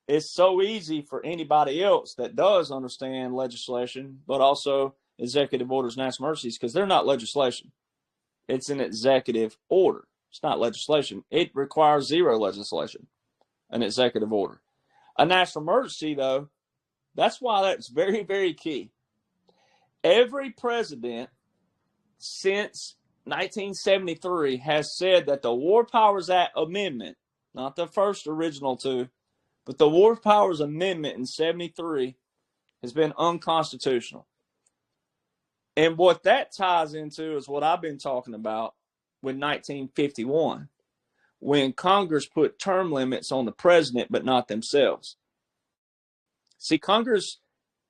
it's so easy for anybody else that does understand legislation, but also executive orders, national emergencies, because they're not legislation. It's an executive order. It's not legislation. It requires 0 legislation, an executive order. A national emergency, though, that's why that's very, very key. Every president since 1973 has said that the War Powers Act amendment, not the first original 2, but the War Powers Amendment in 73 has been unconstitutional. And what that ties into is what I've been talking about with 1951, when Congress put term limits on the president, but not themselves. See, Congress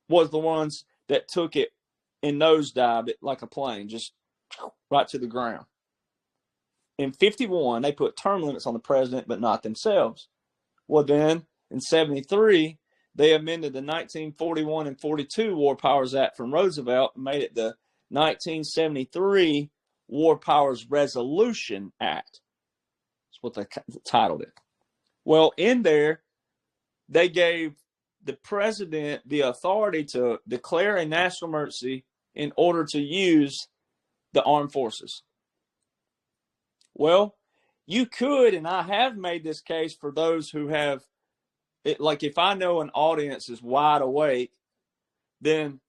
was the ones that took it and nosedived it like a plane, just right to the ground. In 51, they put term limits on the president, but not themselves. Well, then, in 73, they amended the 1941 and 42 War Powers Act from Roosevelt and made it the 1973 War Powers Resolution Act. That's what they titled it. Well, in there, they gave the president the authority to declare a national emergency in order to use the armed forces. Well, you could, and I have made this case for those who have, like if I know an audience is wide awake, then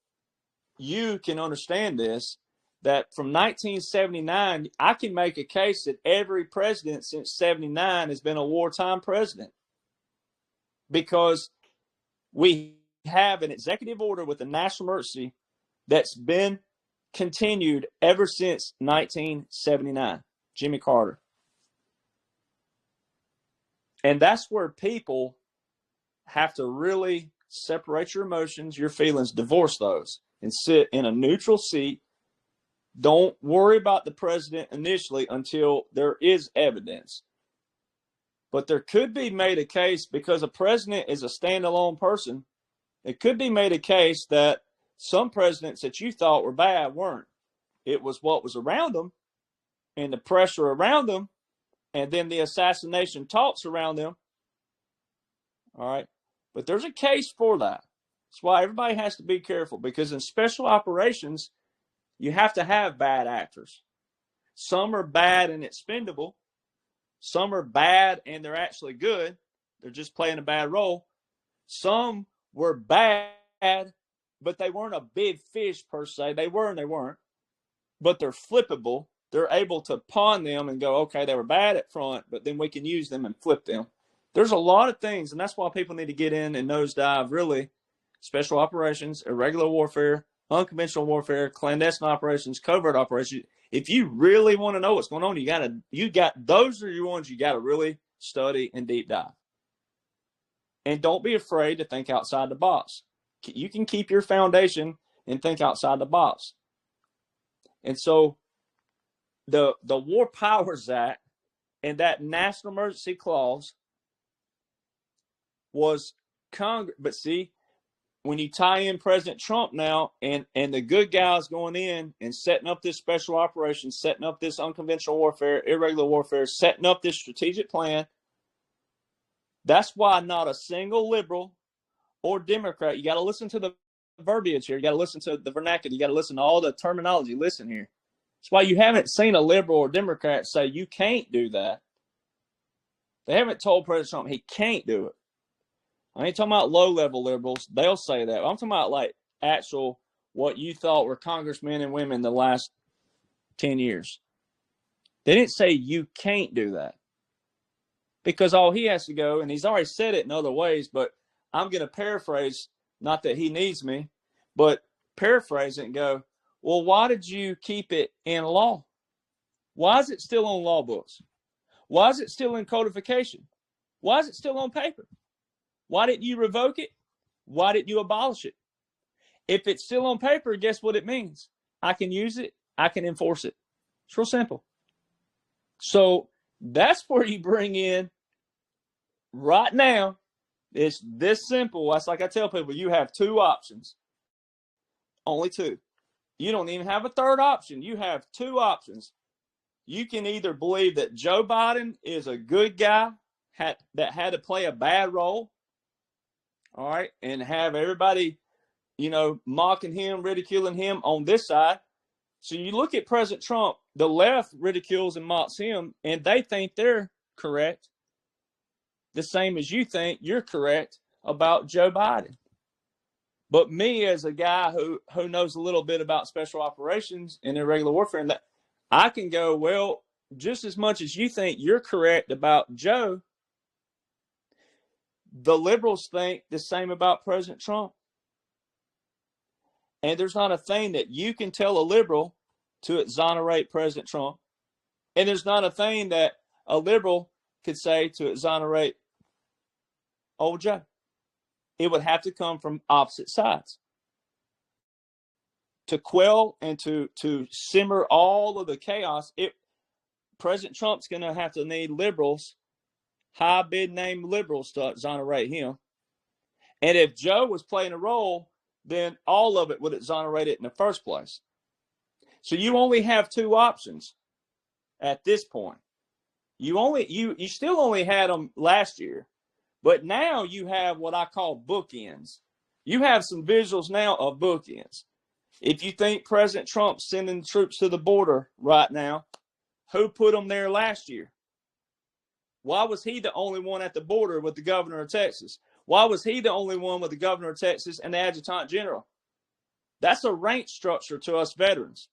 you can understand this, that from 1979, I can make a case that every president since 79 has been a wartime president, because we have an executive order with a national emergency that's been continued ever since 1979, Jimmy Carter. And that's where people have to really separate your emotions, your feelings, divorce those, and sit in a neutral seat. Don't worry about the president initially until there is evidence. But there could be made a case, because a president is a standalone person, it could be made a case that some presidents that you thought were bad weren't. It was what was around them and the pressure around them, and then the assassination talks around them. All right. But there's a case for that. That's why everybody has to be careful, because in special operations, you have to have bad actors. Some are bad and expendable. Some are bad and they're actually good. They're just playing a bad role. Some were bad, but they weren't a big fish per se. They were and they weren't. But they're flippable. They're able to pawn them and go, okay, they were bad at front, but then we can use them and flip them. There's a lot of things, and that's why people need to get in and nosedive, really, special operations, irregular warfare, unconventional warfare, clandestine operations, covert operations. If you really want to know what's going on, those are your ones you got to really study and deep dive. And don't be afraid to think outside the box. You can keep your foundation and think outside the box. And so the War Powers Act and that national emergency clause was Congress. But see, when you tie in President Trump now and the good guys going in and setting up this special operation, setting up this unconventional warfare, irregular warfare, setting up this strategic plan, that's why not a single liberal or Democrat, you got to listen to the verbiage here. You got to listen to the vernacular. You got to listen to all the terminology. Listen here. That's why you haven't seen a liberal or Democrat say you can't do that. They haven't told President Trump he can't do it. I ain't talking about low-level liberals. They'll say that. I'm talking about like actual what you thought were congressmen and women the last 10 years. They didn't say you can't do that. Because all he has to go, and he's already said it in other ways, but I'm going to paraphrase, not that he needs me, but paraphrase it and go, well, why did you keep it in law? Why is it still on law books? Why is it still in codification? Why is it still on paper? Why didn't you revoke it? Why didn't you abolish it? If it's still on paper, guess what it means? I can use it. I can enforce it. It's real simple. So that's where you bring in right now. It's this simple. That's like I tell people, you have two options. Only two. You don't even have a third option. You have two options. You can either believe that Joe Biden is a good guy that had to play a bad role, all right, and have everybody, mocking him, ridiculing him on this side. So you look at President Trump, the left ridicules and mocks him, and they think they're correct, the same as you think you're correct about Joe Biden. But me, as a guy who knows a little bit about special operations and irregular warfare, and that I can go, well, just as much as you think you're correct about Joe, the liberals think the same about President Trump. And there's not a thing that you can tell a liberal to exonerate President Trump. And there's not a thing that a liberal could say to exonerate old Joe. It would have to come from opposite sides. To quell and to simmer all of the chaos, President Trump's going to have to need liberals, high bid name liberals, to exonerate him. And if Joe was playing a role, then all of it would exonerate it in the first place. So you only have two options at this point. You still only had them last year, but now you have what I call bookends. You have some visuals now of bookends. If you think President Trump's sending troops to the border right now, who put them there last year? Why was he the only one at the border with the governor of Texas? Why was he the only one with the governor of Texas and the adjutant general? That's a rank structure to us veterans.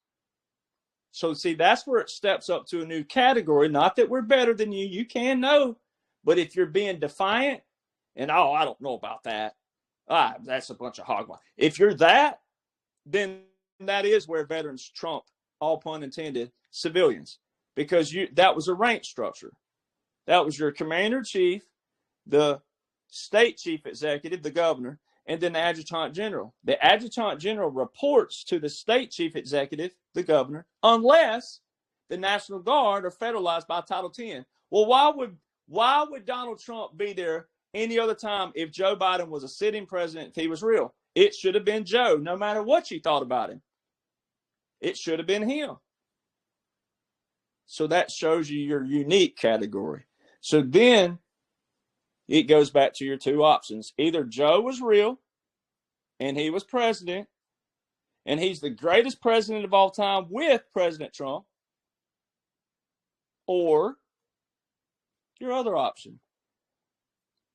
So see, that's where it steps up to a new category. Not that we're better than you. You can know. But if you're being defiant and, I don't know about that. That's a bunch of hogwash. If you're that, then that is where veterans trump, all pun intended, civilians. Because that was a rank structure. That was your commander-in-chief, the state chief executive, the governor, and then the adjutant general. The adjutant general reports to the state chief executive, the governor, unless the National Guard are federalized by Title 10. Well, why would Donald Trump be there any other time if Joe Biden was a sitting president, if he was real? It should have been Joe, no matter what you thought about him. It should have been him. So that shows you your unique category. So then it goes back to your two options. Either Joe was real and he was president, and he's the greatest president of all time with President Trump, or your other option.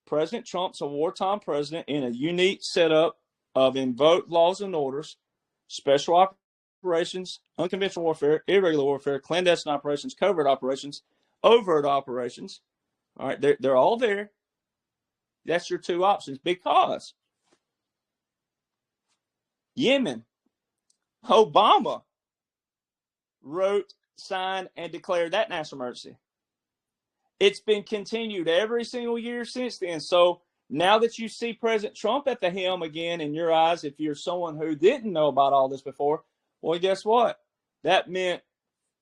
President Trump's a wartime president in a unique setup of invoked laws and orders, special operations, unconventional warfare, irregular warfare, clandestine operations, covert operations, overt operations. All right, they're all there. That's your two options, because Yemen, Obama wrote, signed, and declared that national emergency. It's been continued every single year since then. So now that you see President Trump at the helm again, in your eyes, if you're someone who didn't know about all this before, well, guess what? That meant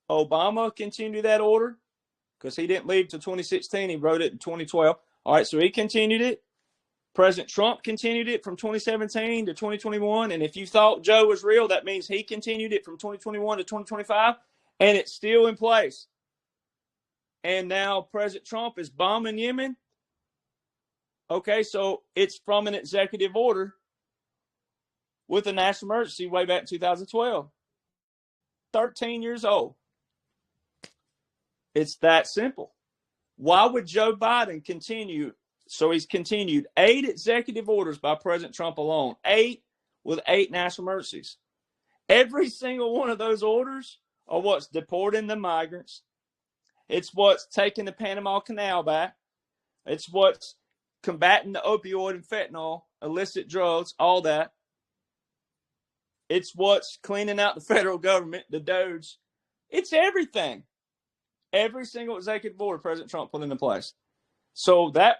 Obama continued that order because he didn't leave till 2016. He wrote it in 2012. All right, so he continued it. President Trump continued it from 2017 to 2021. And if you thought Joe was real, that means he continued it from 2021 to 2025, and it's still in place. And now President Trump is bombing Yemen. Okay, so it's from an executive order with a national emergency way back in 2012. 13 years old. It's that simple. Why would Joe Biden continue? So he's continued 8 executive orders by President Trump alone, 8 with 8 national emergencies. Every single one of those orders are what's deporting the migrants. It's what's taking the Panama Canal back. It's what's combating the opioid and fentanyl, illicit drugs, all that. It's what's cleaning out the federal government, the Doge. It's everything. Every single executive order President Trump put into place. So that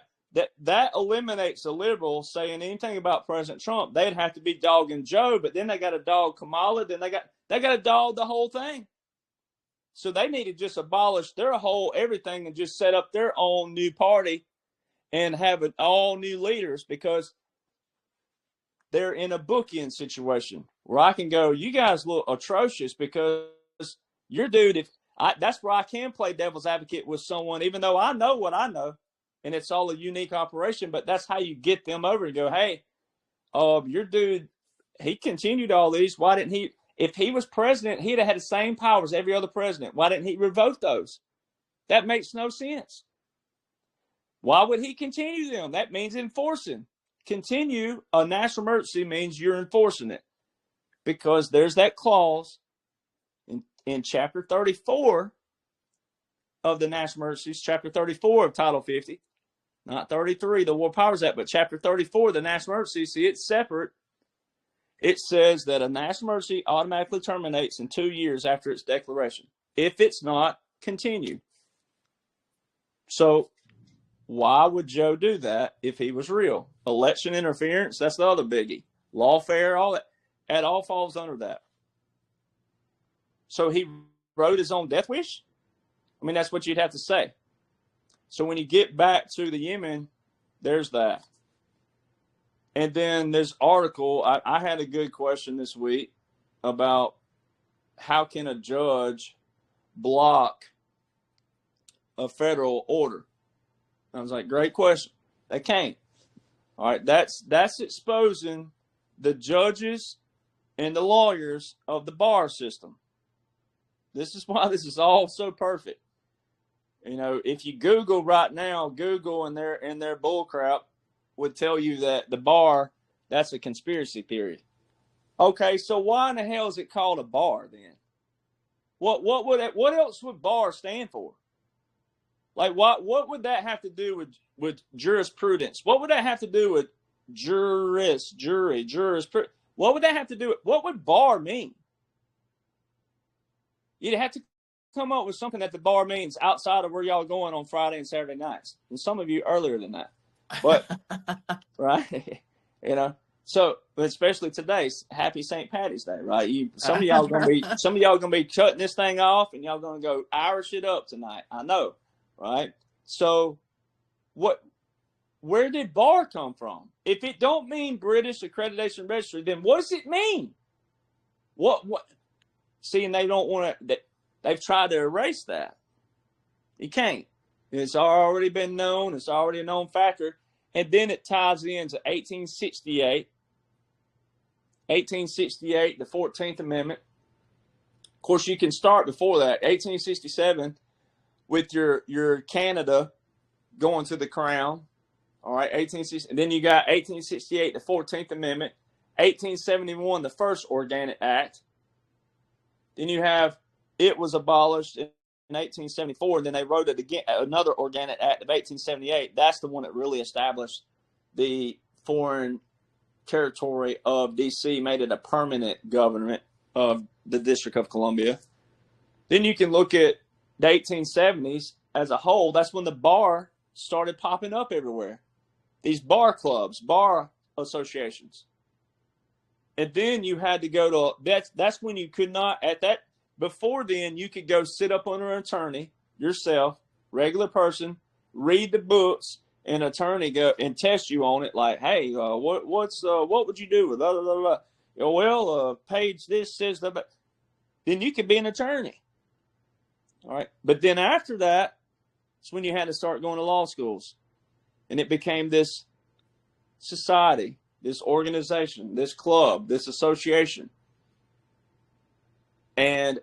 eliminates the liberals saying anything about President Trump. They'd have to be dogging Joe, but then they got to dog Kamala. Then they got to dog the whole thing. So they need to just abolish their whole everything and just set up their own new party and have it all new leaders, because they're in a bookend situation where I can go, you guys look atrocious because your dude, that's where I can play devil's advocate with someone, even though I know what I know, and it's all a unique operation, but that's how you get them over and go, hey, your dude, he continued all these. Why didn't he? If he was president, he'd have had the same powers as every other president. Why didn't he revoke those? That makes no sense. Why would he continue them? That means enforcing. Continue a national emergency means you're enforcing it, because there's that clause in Chapter 34 of the National Emergencies, Chapter 34 of Title 50, not 33, the War Powers Act, but Chapter 34 of the National Emergency. See, it's separate. It says that a national emergency automatically terminates in 2 years after its declaration. If it's not, continue. So why would Joe do that if he was real? Election interference, that's the other biggie. Lawfare, all that. That all falls under that. So he wrote his own death wish? I mean, that's what you'd have to say. So when you get back to the Yemen, there's that. And then this article, I had a good question this week about how can a judge block a federal order? I was like, great question. They can't. All right, that's exposing the judges and the lawyers of the bar system. This is why this is all so perfect. You know, if you Google right now, Google and their bullcrap would tell you that the bar, that's a conspiracy theory. Okay, so why in the hell is it called a bar then? What else would bar stand for? Like what would that have to do with jurisprudence? What would that have to do with jurisprudence? What would that have to do with, what would bar mean? You'd have to come up with something that the bar means outside of where y'all are going on Friday and Saturday nights. And some of you earlier than that. But right? You know. So, but especially today, happy St. Patty's Day, right? Some of y'all gonna be cutting this thing off, and y'all gonna go Irish it up tonight. I know, right? So, where did bar come from? If it don't mean British Accreditation Registry, then what does it mean? What? See, and they don't want to. They've tried to erase that. You can't. It's already been known. It's already a known factor. And then it ties into 1868. 1868, the 14th Amendment. Of course, you can start before that. 1867, with your Canada going to the Crown. All right, 1860. And then you got 1868, the 14th Amendment. 1871, the first Organic Act. Then you have, it was abolished in 1874. And then they wrote it again, another Organic Act of 1878. That's the one that really established the foreign territory of D.C., made it a permanent government of the District of Columbia. Then you can look at the 1870s as a whole. That's when the bar started popping up everywhere. These bar clubs, bar associations. And then you had to go to, that's when you could not, at that, before then, you could go sit up under an attorney yourself, regular person, read the books, and attorney go and test you on it. Like, hey, what would you do with blah, blah, blah, blah. Well, page this says that. Then you could be an attorney. All right. But then after that, it's when you had to start going to law schools. And it became this society, this organization, this club, this association. And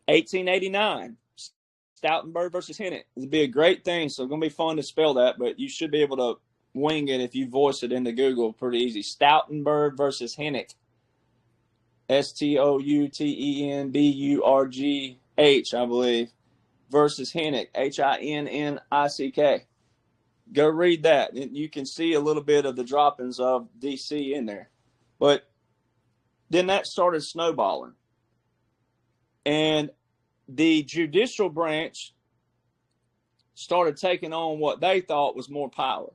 1889, Stoutenberg versus Hennick. It'd be a great thing. So it's going to be fun to spell that, but you should be able to wing it if you voice it into Google pretty easy. Stoutenberg versus Hennick. Stoutenburgh, I believe, versus Hennick, Hinnick. Go read that. And you can see a little bit of the droppings of DC in there. But then that started snowballing. And the judicial branch started taking on what they thought was more power.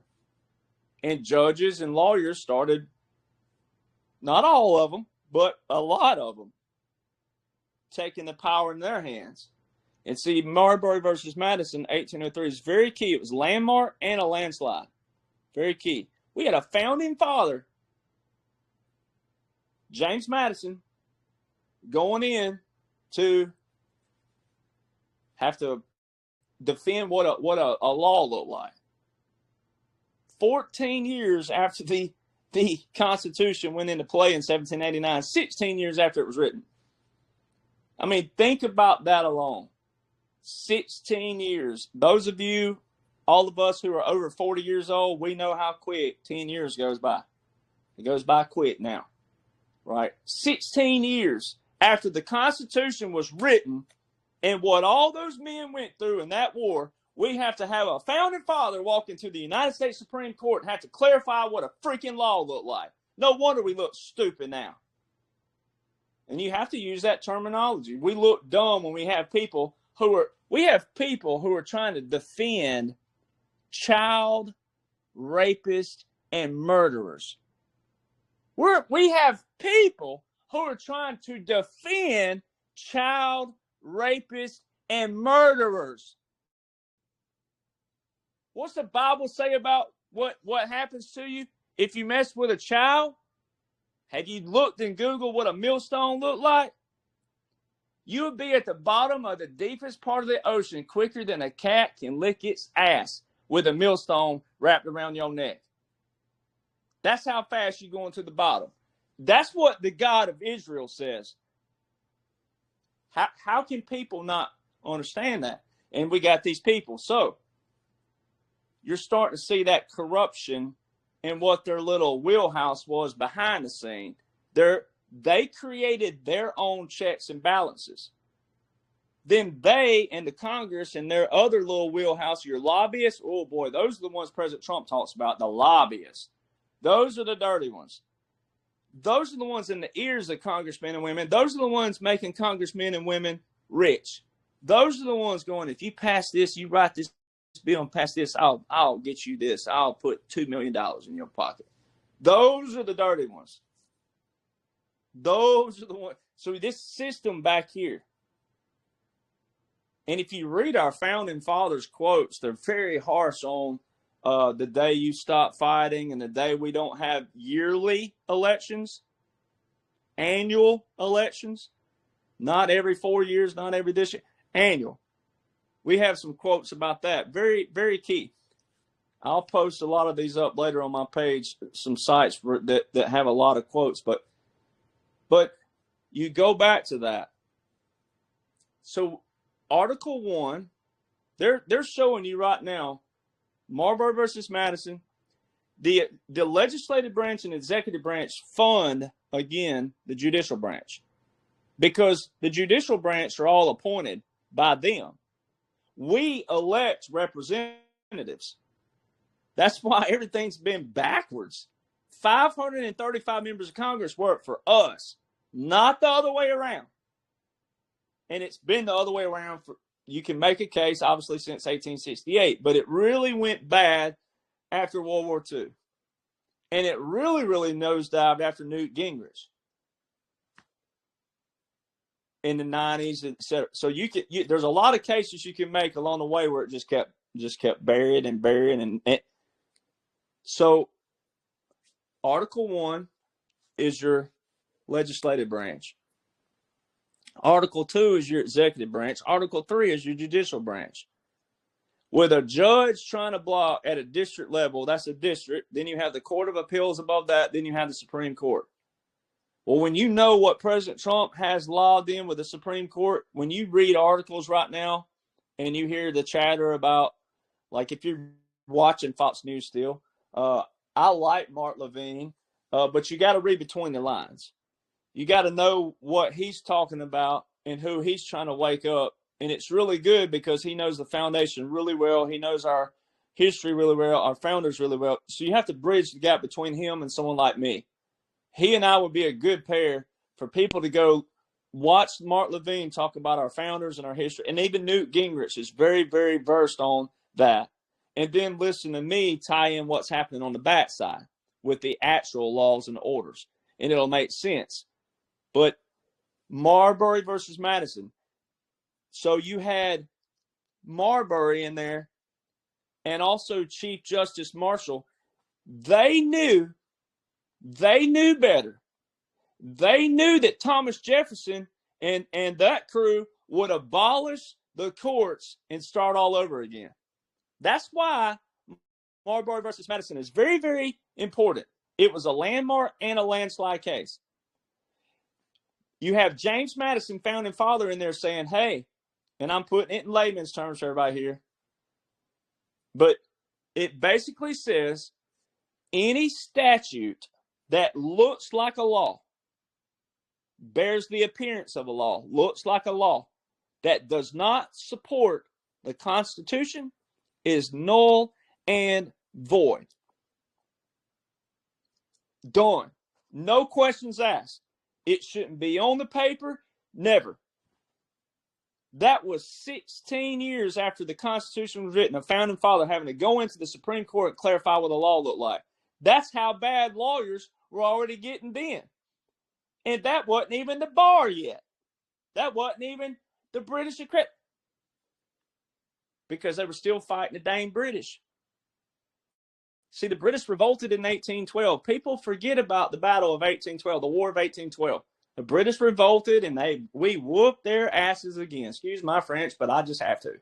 And judges and lawyers started, not all of them, but a lot of them, taking the power in their hands. And see, Marbury versus Madison, 1803, is very key. It was landmark and a landslide. Very key. We had a founding father, James Madison, going in to have to defend what a law looked like. 14 years after the Constitution went into play in 1789, 16 years after it was written. I mean, think about that alone. 16 years. Those of you, all of us who are over 40 years old, we know how quick 10 years goes by. It goes by quick now, right? 16 years after the Constitution was written and what all those men went through in that war, we have to have a founding father walk into the United States Supreme Court and have to clarify what a freaking law looked like. No wonder we look stupid now. And you have to use that terminology. We look dumb when we have people who are trying to defend child rapists and murderers. We have people who are trying to defend child rapists and murderers. What's the Bible say about what happens to you if you mess with a child? Have you looked in Google what a millstone looked like? You would be at the bottom of the deepest part of the ocean quicker than a cat can lick its ass with a millstone wrapped around your neck. That's how fast you're going to the bottom. That's what the God of Israel says. How can people not understand that? And we got these people. So you're starting to see that corruption and what their little wheelhouse was behind the scene. They created their own checks and balances. Then they and the Congress and their other little wheelhouse, your lobbyists, oh boy, those are the ones President Trump talks about, the lobbyists. Those are the dirty ones. Those are the ones in the ears of congressmen and women. Those are the ones making congressmen and women rich. Those are the ones going, if you pass this, you write this bill and pass this, I'll get you this. I'll put $2 million in your pocket. Those are the dirty ones. Those are the ones. So this system back here. And if you read our founding fathers' quotes, they're very harsh on the day you stop fighting and the day we don't have yearly elections, annual elections, not every 4 years, not every this year, annual. We have some quotes about that. Very, very key. I'll post a lot of these up later on my page, some sites that have a lot of quotes, but you go back to that. So Article 1, they're showing you right now, Marbury versus Madison, the legislative branch and executive branch fund, again, the judicial branch. Because the judicial branch are all appointed by them. We elect representatives. That's why everything's been backwards. 535 members of Congress work for us, not the other way around. And it's been the other way around for, you can make a case, obviously, since 1868, but it really went bad after World War II. And it really, really nosedived after Newt Gingrich. in the 90s, etc. So there's a lot of cases you can make along the way where it just kept buried and buried. And so Article 1 is your legislative branch. Article 2 is your executive branch. Article 3 is your judicial branch. With a judge trying to block at a district level, that's a district. Then you have the Court of Appeals above that. Then you have the Supreme Court. Well, when you know what President Trump has logged in with the Supreme Court, when you read articles right now and you hear the chatter about, like if you're watching Fox News still, I like Mark Levine, but you got to read between the lines. You got to know what he's talking about and who he's trying to wake up. And it's really good because he knows the foundation really well. He knows our history really well, our founders really well. So you have to bridge the gap between him and someone like me. He and I would be a good pair for people to go watch Mark Levine talk about our founders and our history. And even Newt Gingrich is very, very versed on that. And then listen to me tie in what's happening on the backside with the actual laws and orders. And it'll make sense. But Marbury versus Madison. So you had Marbury in there and also Chief Justice Marshall. They knew better. They knew that Thomas Jefferson and that crew would abolish the courts and start all over again. That's why Marbury versus Madison is very, very important. It was a landmark and a landslide case. You have James Madison, founding father, in there saying, hey, and I'm putting it in layman's terms for everybody here, but it basically says any statute that looks like a law, bears the appearance of a law, looks like a law, that does not support the Constitution is null and void. Done. No questions asked. It shouldn't be on the paper. Never. That was 16 years after the Constitution was written, a founding father having to go into the Supreme Court and clarify what the law looked like. That's how bad lawyers were already getting then. And that wasn't even the bar yet. That wasn't even the British accreditation. Because they were still fighting the dang British. See, the British revolted in 1812. People forget about the Battle of 1812, the War of 1812. The British revolted and we whooped their asses again. Excuse my French, but I just have to.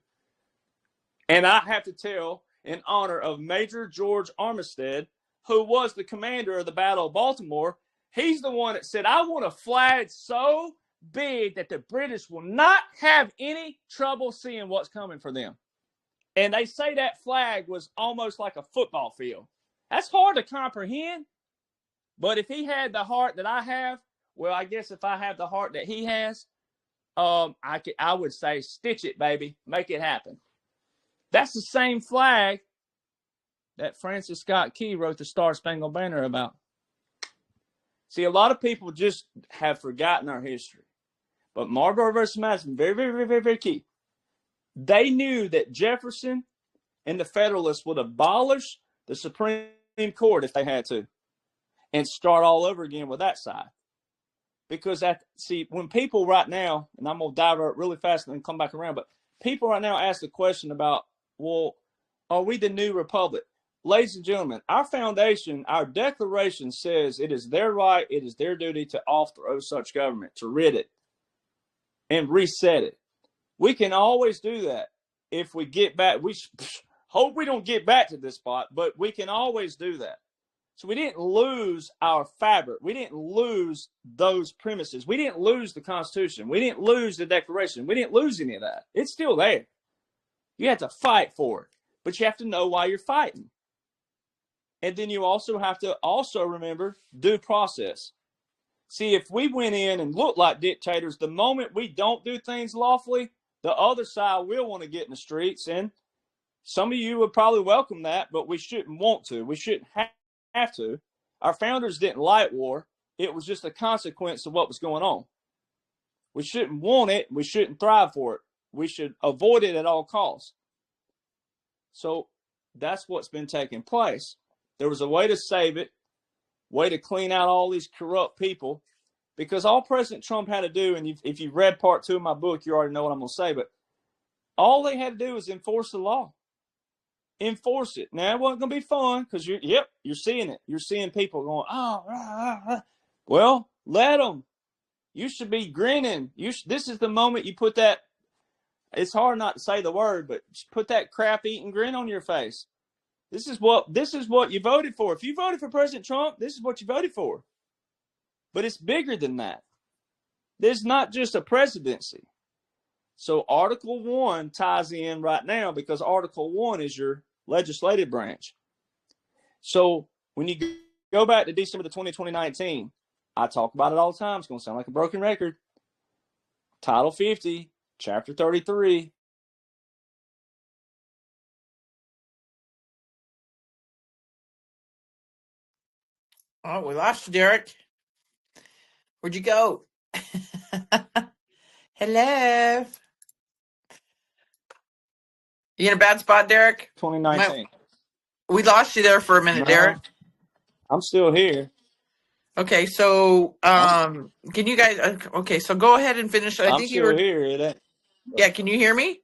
And I have to tell in honor of Major George Armistead, who was the commander of the Battle of Baltimore. He's the one that said, I want a flag so big that the British will not have any trouble seeing what's coming for them. And they say that flag was almost like a football field. That's hard to comprehend. But if he had the heart that I have, well, I guess if I have the heart that he has, I would say, stitch it, baby. Make it happen. That's the same flag that Francis Scott Key wrote the Star Spangled Banner about. See, a lot of people just have forgotten our history. But Marbury versus Madison, very, very, very, very, very key. They knew that Jefferson and the Federalists would abolish the Supreme Court if they had to and start all over again with that side. Because when people right now, and I'm going to divert really fast and then come back around, but people right now ask the question about, well, are we the new republic? Ladies and gentlemen, our foundation, our declaration says it is their right, it is their duty to overthrow such government, to rid it and reset it. We can always do that if we get back. We hope we don't get back to this spot, but we can always do that. So we didn't lose our fabric. We didn't lose those premises. We didn't lose the Constitution. We didn't lose the Declaration. We didn't lose any of that. It's still there. You have to fight for it, but you have to know why you're fighting. And then you also have to remember due process. See, if we went in and looked like dictators, the moment we don't do things lawfully, the other side will want to get in the streets. And some of you would probably welcome that, but we shouldn't want to. We shouldn't have to. Our founders didn't like war. It was just a consequence of what was going on. We shouldn't want it. We shouldn't thrive for it. We should avoid it at all costs. So that's what's been taking place. There was a way to save it, way to clean out all these corrupt people, because all President Trump had to do, and if you've read part 2 of my book, you already know what I'm going to say, but all they had to do was enforce the law. Enforce it. Now, it wasn't going to be fun because you're seeing it. You're seeing people going, oh. Well, let them. You should be grinning. This is the moment you put that, it's hard not to say the word, but put that crap-eating grin on your face. This is what you voted for. If you voted for President Trump, this is what you voted for. But it's bigger than that. There's not just a presidency. So Article 1 ties in right now because Article 1 is your legislative branch. So when you go back to December 2019, I talk about it all the time. It's going to sound like a broken record. Title 50, Chapter 33. Oh, we lost you, Derek. Where'd you go? Hello. You in a bad spot, Derek? 2019. We lost you there for a minute, Derek. I'm still here. Okay, so can you guys? Okay, so go ahead and finish. I'm think you were here. Yeah, can you hear me?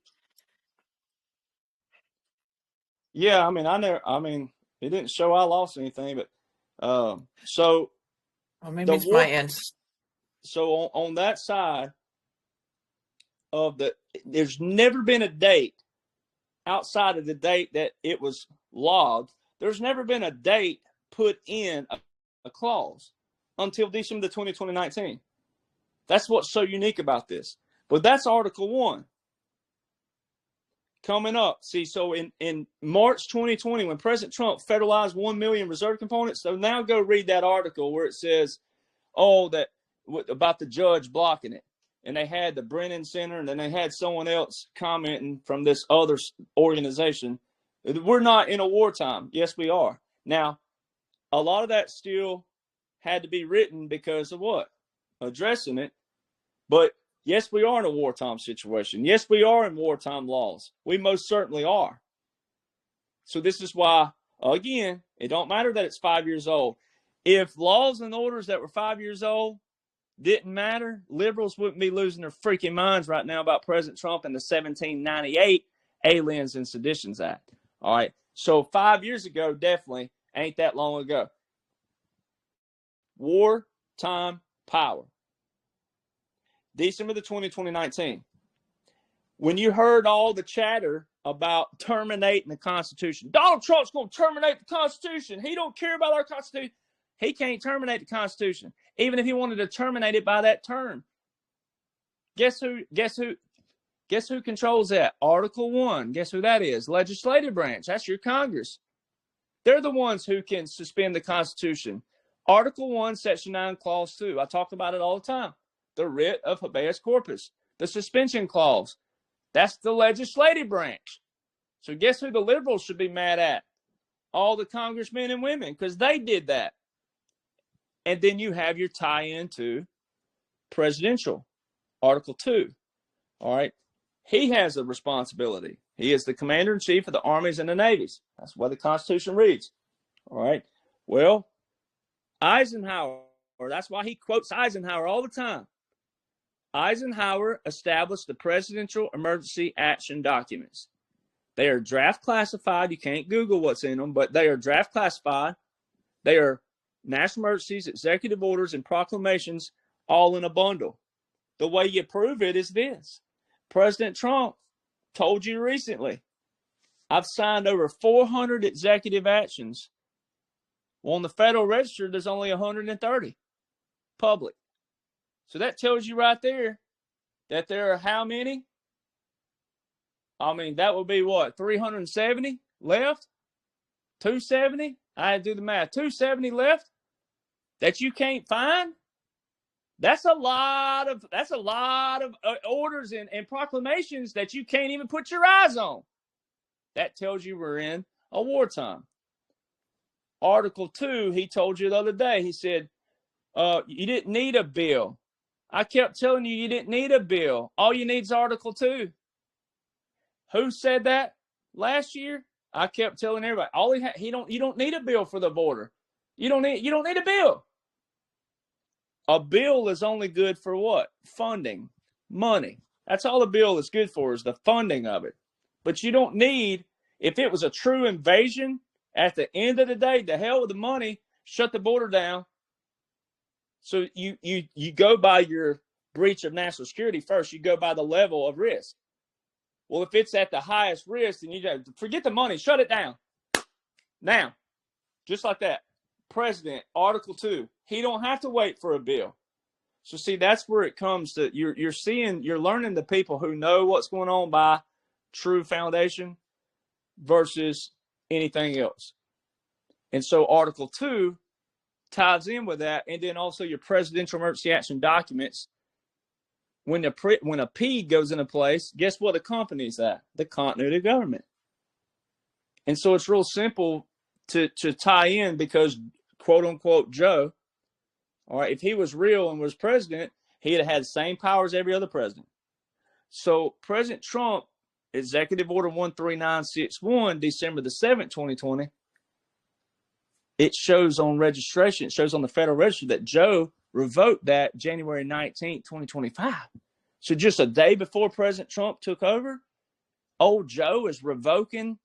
Yeah, I mean, it didn't show I lost anything, but so. Well, maybe it's my end. So on that side of there's never been a date outside of the date that it was logged. There's never been a date put in a clause until December 2019. That's what's so unique about this. But that's Article 1. Coming up. See, so in March 2020, when President Trump federalized 1 million reserve components, so now go read that article where it says, about the judge blocking it. And they had the Brennan Center, and then they had someone else commenting from this other organization. We're not in a wartime. Yes, we are. Now, a lot of that still had to be written because of what? Addressing it. But yes, we are in a wartime situation. Yes, we are in wartime laws. We most certainly are. So this is why, again, it don't matter that it's 5 years old. If laws and orders that were 5 years old didn't matter, liberals wouldn't be losing their freaking minds right now about President Trump and the 1798 Aliens and Seditions Act. All right. So 5 years ago, definitely ain't that long ago. Wartime power. December 2019. When you heard all the chatter about terminating the Constitution, Donald Trump's going to terminate the Constitution. He don't care about our Constitution. He can't terminate the Constitution, even if he wanted to terminate it by that term. Guess who controls that? Article 1. Guess who that is? Legislative branch. That's your Congress. They're the ones who can suspend the Constitution. Article 1, Section 9, Clause 2. I talk about it all the time. The writ of habeas corpus. The suspension clause. That's the legislative branch. So guess who the liberals should be mad at? All the congressmen and women, because they did that. And then you have your tie-in to presidential, Article 2. All right. He has a responsibility. He is the commander-in-chief of the armies and the navies. That's what the Constitution reads. All right. Well, Eisenhower, that's why he quotes Eisenhower all the time. Eisenhower established the Presidential Emergency Action Documents. They are draft classified. You can't Google what's in them, but they are draft classified. They are national emergencies, executive orders, and proclamations all in a bundle. The way you prove it is this. President Trump told you recently, I've signed over 400 executive actions. Well, on the Federal Register, there's only 130 public. So that tells you right there that there are how many? I mean, that would be what? 370 left? 270? I had to do the math. 270 left that you can't find? That's a lot of orders and proclamations that you can't even put your eyes on. That tells you we're in a wartime. Article 2, he told you the other day, he said, you didn't need a bill. I kept telling you didn't need a bill. All you need is Article 2. Who said that last year? I kept telling everybody, you don't need a bill for the border. You don't need a bill. A bill is only good for what? Funding, money. That's all a bill is good for, is the funding of it. But you don't need, if it was a true invasion, at the end of the day, the hell with the money, shut the border down. So you go by your breach of national security first. You go by the level of risk. Well, if it's at the highest risk, then you go, forget the money, shut it down. Now, just like that, President, Article 2, he don't have to wait for a bill. So see, that's where it comes to, you're learning the people who know what's going on by true foundation versus anything else. And so Article 2 ties in with that. And then also your presidential emergency action documents. When a P goes into place, guess what accompanies that? The continuity of government. And so it's real simple to tie in, because quote unquote Joe, all right, if he was real and was president, he'd have had the same powers as every other president. So President Trump, Executive Order 13961, December the 7th, 2020, it shows on registration, it shows on the Federal Register that Joe revoked that January 19th, 2025. So just a day before President Trump took over, old Joe is revoking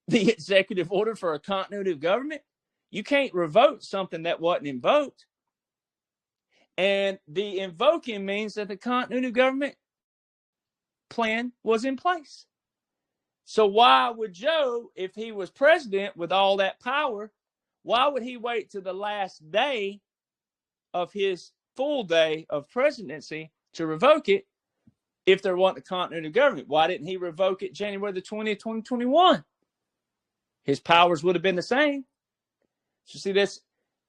the executive order for a continuity of government. You can't revoke something that wasn't invoked. And the invoking means that the continuity of government plan was in place. So why would Joe, if he was president with all that power, why would he wait to the last day of his full day of presidency to revoke it if there wasn't a continuity of government? Why didn't he revoke it January the 20th, 2021? His powers would have been the same. So see,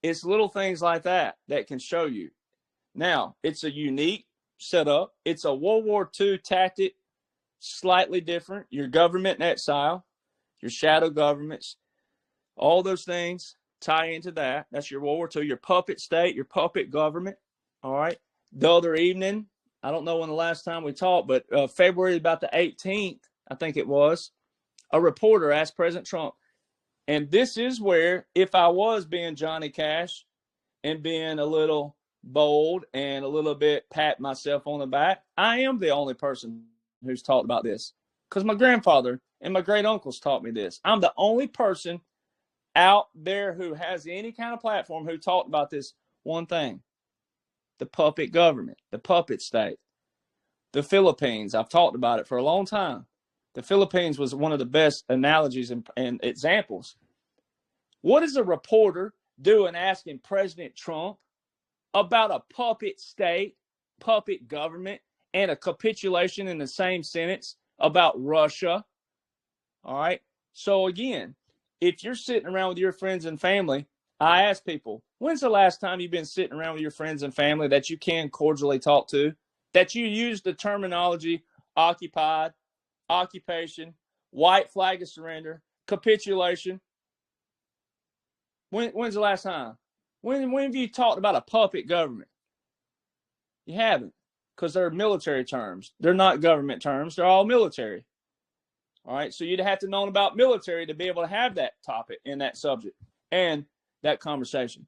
it's little things like that that can show you. Now, it's a unique setup. It's a World War II tactic, slightly different. Your government in exile, your shadow governments, all those things tie into that. That's your World War II, your puppet state, your puppet government. All right. The other evening, I don't know when the last time we talked, but February about the 18th, I think it was, a reporter asked President Trump, and this is where, if I was being Johnny Cash and being a little bold and a little bit pat myself on the back, I am the only person who's talked about this, because my grandfather and my great uncles taught me this. I'm the only person out there who has any kind of platform who talked about this one thing: the puppet government, the puppet state. The Philippines, I've talked about it for a long time. The Philippines was one of the best analogies and examples. What is a reporter doing asking President Trump about a puppet state, puppet government, and a capitulation in the same sentence about Russia? All right. So again, if you're sitting around with your friends and family, I ask people, when's the last time you've been sitting around with your friends and family that you can cordially talk to, that you use the terminology occupied, occupation, white flag of surrender, capitulation? When's the last time? When have you talked about a puppet government? You haven't, because they're military terms. They're not government terms. They're all military. All right. So you'd have to know about military to be able to have that topic and that subject and that conversation.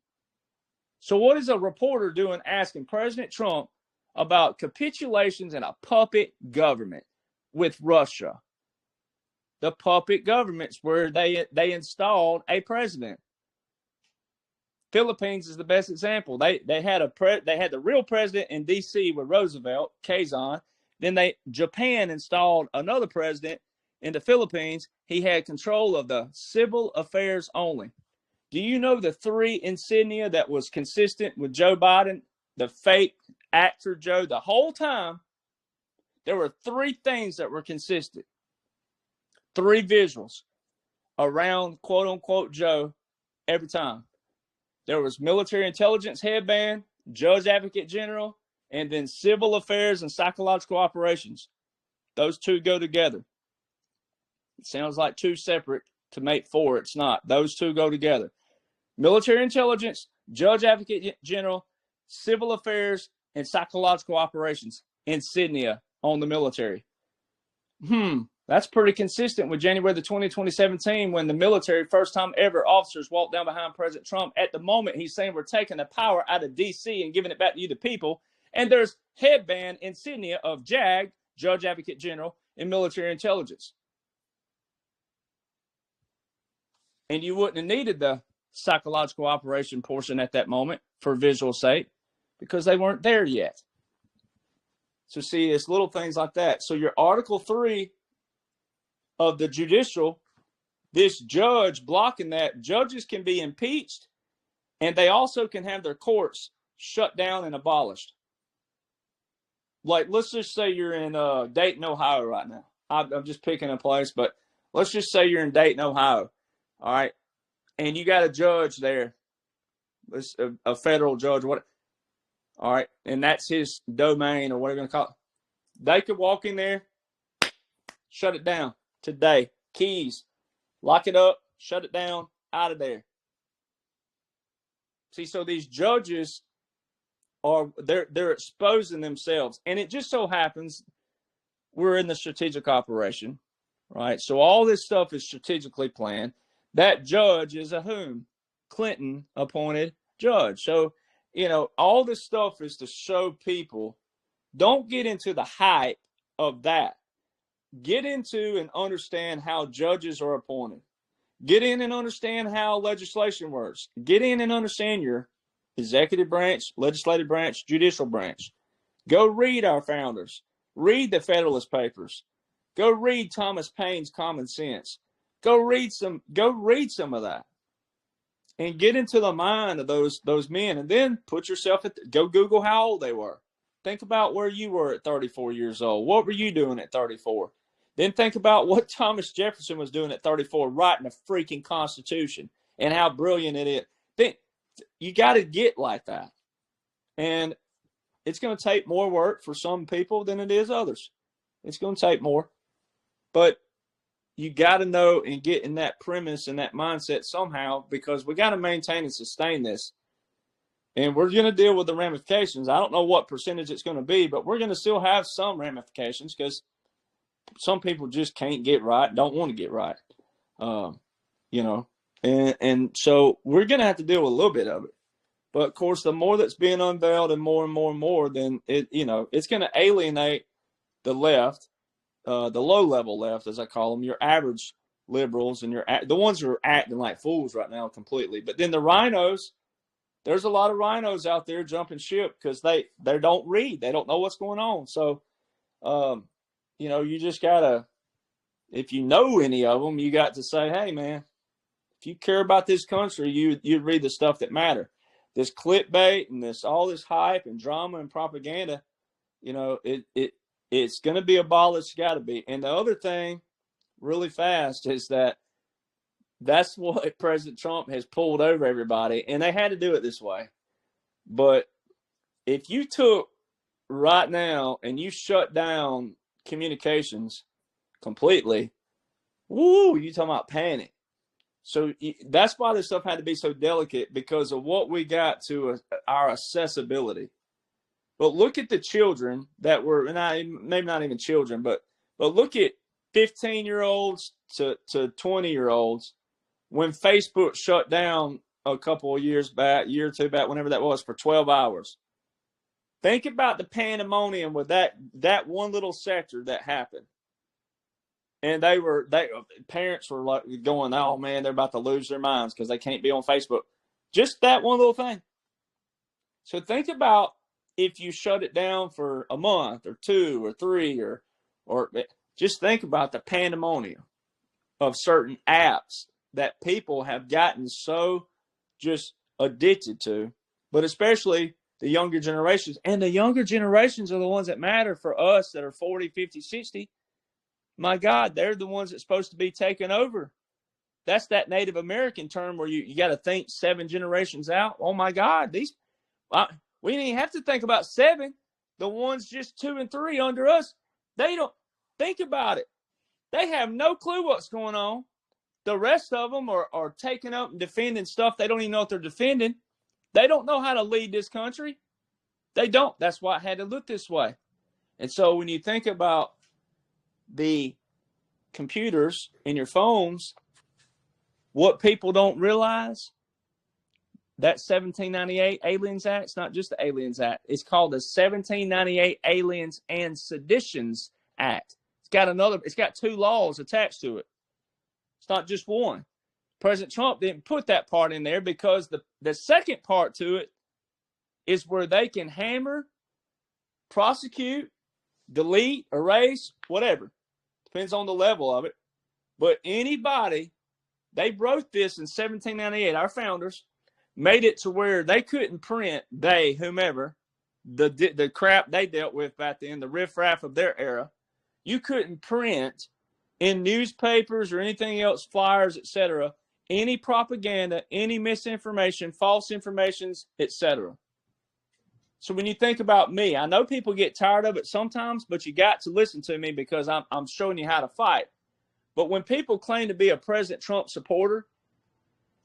So what is a reporter doing asking President Trump about capitulations and a puppet government with Russia? The puppet governments where they installed a president. Philippines is the best example. They had the real president in D.C. with Roosevelt, Quezon. Then Japan installed another president in the Philippines. He had control of the civil affairs only. Do you know the three insignia that was consistent with Joe Biden, the fake actor Joe, the whole time? There were three things that were consistent. Three visuals around quote unquote Joe every time. There was military intelligence headband, judge advocate general, and then civil affairs and psychological operations. Those two go together. It sounds like two separate to make four. It's not. Those two go together. Military intelligence, judge advocate general, civil affairs, and psychological operations. Insignia on the military. That's pretty consistent with January the 2017, when the military, first time ever, officers walked down behind President Trump. At the moment, he's saying we're taking the power out of D.C. and giving it back to you, the people. And there's headband insignia of JAG, Judge Advocate General, in military intelligence. And you wouldn't have needed the psychological operation portion at that moment for visual sake, because they weren't there yet. So see, it's little things like that. So your Article 3 of the judicial, this judge blocking that, judges can be impeached, and they also can have their courts shut down and abolished. Like, let's just say you're in Dayton, Ohio right now. I'm just picking a place, but let's just say you're in Dayton, Ohio. All right. And you got a judge there, a federal judge, what? All right. And that's his domain, or whatever you're going to call it. They could walk in there, shut it down today. Keys, lock it up, shut it down, out of there. See, so these judges they're exposing themselves. And it just so happens we're in the strategic operation, right? So all this stuff is strategically planned. That judge is a whom? Clinton appointed judge. So, all this stuff is to show people, don't get into the hype of that. Get into and understand how judges are appointed. Get in and understand how legislation works. Get in and understand your executive branch, legislative branch, judicial branch. Go read our founders. Read the Federalist Papers. Go read Thomas Paine's Common Sense. Go read some of that. And get into the mind of those men, and then put yourself go Google how old they were. Think about where you were at 34 years old. What were you doing at 34? Then think about what Thomas Jefferson was doing at 34, writing a freaking Constitution, and how brilliant it is. Then you got to get like that. And it's going to take more work for some people than it is others. It's going to take more. But you got to know and get in that premise and that mindset somehow, because we got to maintain and sustain this. And we're going to deal with the ramifications. I don't know what percentage it's going to be, but we're going to still have some ramifications, because some people just can't get right, don't want to get right. And so we're going to have to deal with a little bit of it. But of course, the more that's being unveiled and more, then it's going to alienate the left, the low level left, as I call them, your average liberals, and the ones who are acting like fools right now completely. But then the rhinos, there's a lot of rhinos out there jumping ship because they don't read. They don't know what's going on. So, you just got to, if you know any of them, you got to say, hey, man, if you care about this country, you'd read the stuff that matter. This clickbait and all this hype and drama and propaganda, it's going to be abolished. Got to be. And the other thing, really fast, is that's what President Trump has pulled over everybody, and they had to do it this way. But if you took right now and you shut down communications completely, you talking about panic. So that's why this stuff had to be so delicate, because of what we got to our accessibility. But look at the children that were, maybe not even children, but look at 15-year-olds to 20-year-olds when Facebook shut down a couple of years back, year or two back, whenever that was, for 12 hours. Think about the pandemonium with that one little sector that happened. And parents were like going, oh man, they're about to lose their minds because they can't be on Facebook. Just that one little thing. So think about if you shut it down for a month or 2 or 3, or just think about the pandemonium of certain apps that people have gotten so just addicted to, but especially the younger generations. And the younger generations are the ones that matter for us that are 40, 50, 60. My God, they're the ones that's supposed to be taking over. That's that Native American term where you got to think 7 generations out. Oh my God, we didn't even have to think about 7. The ones just 2 and 3 under us, they don't think about it. They have no clue what's going on. The rest of them are taking up and defending stuff they don't even know what they're defending. They don't know how to lead this country. They don't. That's why it had to look this way. And so when you think about the computers, in your phones, what people don't realize, that 1798 Aliens Act, it's not just the Aliens Act. It's called the 1798 Aliens and Seditions Act. It's got two laws attached to it. It's not just one. President Trump didn't put that part in there because the second part to it is where they can hammer, prosecute, delete, erase, whatever. Depends on the level of it. But anybody, they wrote this in 1798, our founders, made it to where they couldn't print, whomever, the crap they dealt with back then, the riffraff of their era. You couldn't print in newspapers or anything else, flyers, etc., any propaganda, any misinformation, false informations, etc. So when you think about me, I know people get tired of it sometimes, but you got to listen to me because I'm showing you how to fight. But when people claim to be a President Trump supporter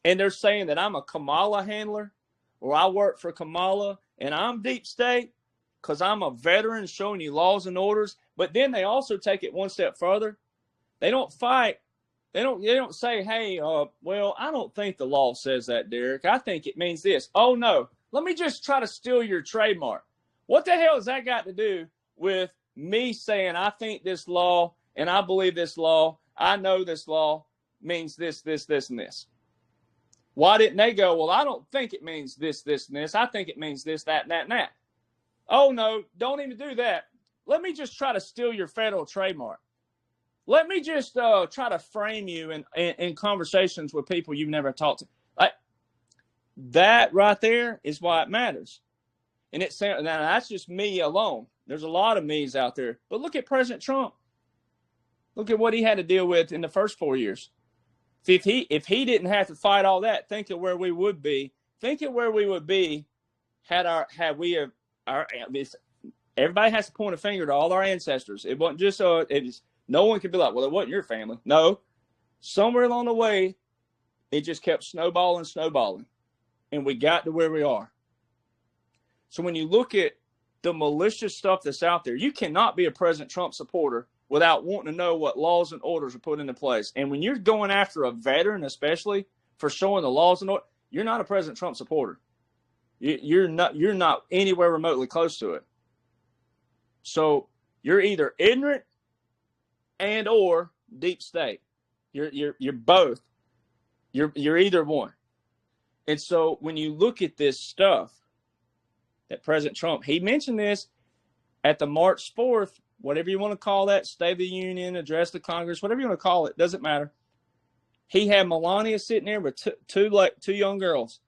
and they're saying that I'm a Kamala handler or I work for Kamala and I'm deep state because I'm a veteran showing you laws and orders, but then they also take it one step further. They don't fight. They don't say, hey, well, I don't think the law says that, Derek. I think it means this. Oh, no. Let me just try to steal your trademark. What the hell has that got to do with me saying I think this law and I believe this law, I know this law means this, this, this, and this? Why didn't they go, well, I don't think it means this, this, and this. I think it means this, that, and that, and that. Oh, no, don't even do that. Let me just try to steal your federal trademark. Let me just try to frame you in conversations with people you've never talked to. Like, that right there is why it matters. And now that's just me alone. There's a lot of me's out there. But look at President Trump. Look at what he had to deal with in the first 4 years. If he didn't have to fight all that, think of where we would be. Think of where we would be everybody has to point a finger to all our ancestors. It wasn't just no one could be like, well, it wasn't your family. No, somewhere along the way, it just kept snowballing, and we got to where we are. So when you look at the malicious stuff that's out there, you cannot be a President Trump supporter without wanting to know what laws and orders are put into place. And when you're going after a veteran, especially for showing the laws and orders, you're not a President Trump supporter. You're not anywhere remotely close to it. So you're either ignorant and or deep state. You're both. You're either one. And so when you look at this stuff that President Trump, he mentioned this at the March 4th, whatever you want to call that, State of the Union, Address to Congress, whatever you want to call it, doesn't matter. He had Melania sitting there with two young girls.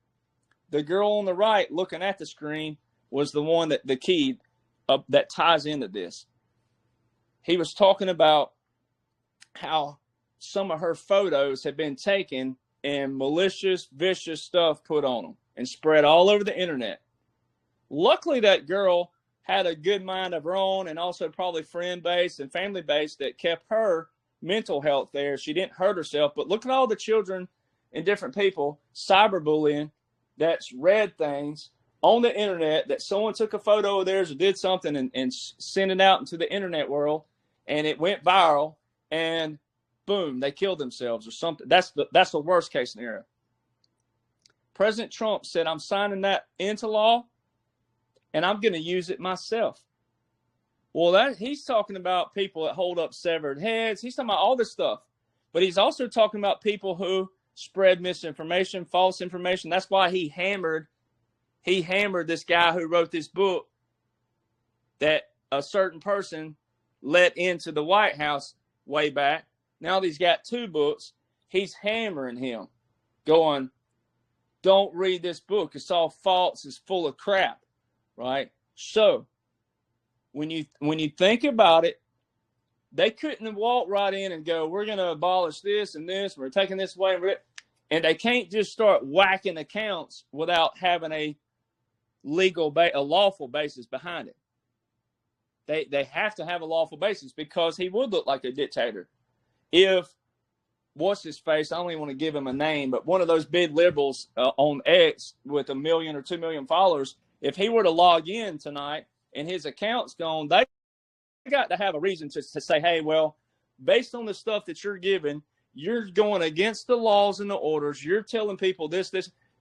The girl on the right looking at the screen was the one that the key that ties into this. He was talking about how some of her photos had been taken and malicious, vicious stuff put on them and spread all over the internet. Luckily, that girl had a good mind of her own and also probably friend base and family base that kept her mental health there. She didn't hurt herself, but look at all the children and different people cyberbullying that's read things on the internet that someone took a photo of theirs or did something and sent it out into the internet world, and it went viral, and boom, they killed themselves or something. That's the worst case scenario. President Trump said, I'm signing that into law, and I'm going to use it myself. Well, he's talking about people that hold up severed heads. He's talking about all this stuff. But he's also talking about people who spread misinformation, false information. That's why he hammered this guy who wrote this book that a certain person let into the White House way back. Now that he's got two books, he's hammering him, going, don't read this book. It's all false. It's full of crap, right? So when you think about it, they couldn't have walked right in and go, we're going to abolish this and this. We're taking this away. And they can't just start whacking accounts without having a lawful basis behind it. They have to have a lawful basis, because he would look like a dictator if, what's his face, I don't even want to give him a name, but one of those big liberals on X with 1 million or 2 million followers, if he were to log in tonight and his account's gone, they got to have a reason to say, hey, well, based on the stuff that you're giving, you're going against the laws and the orders. You're telling people this.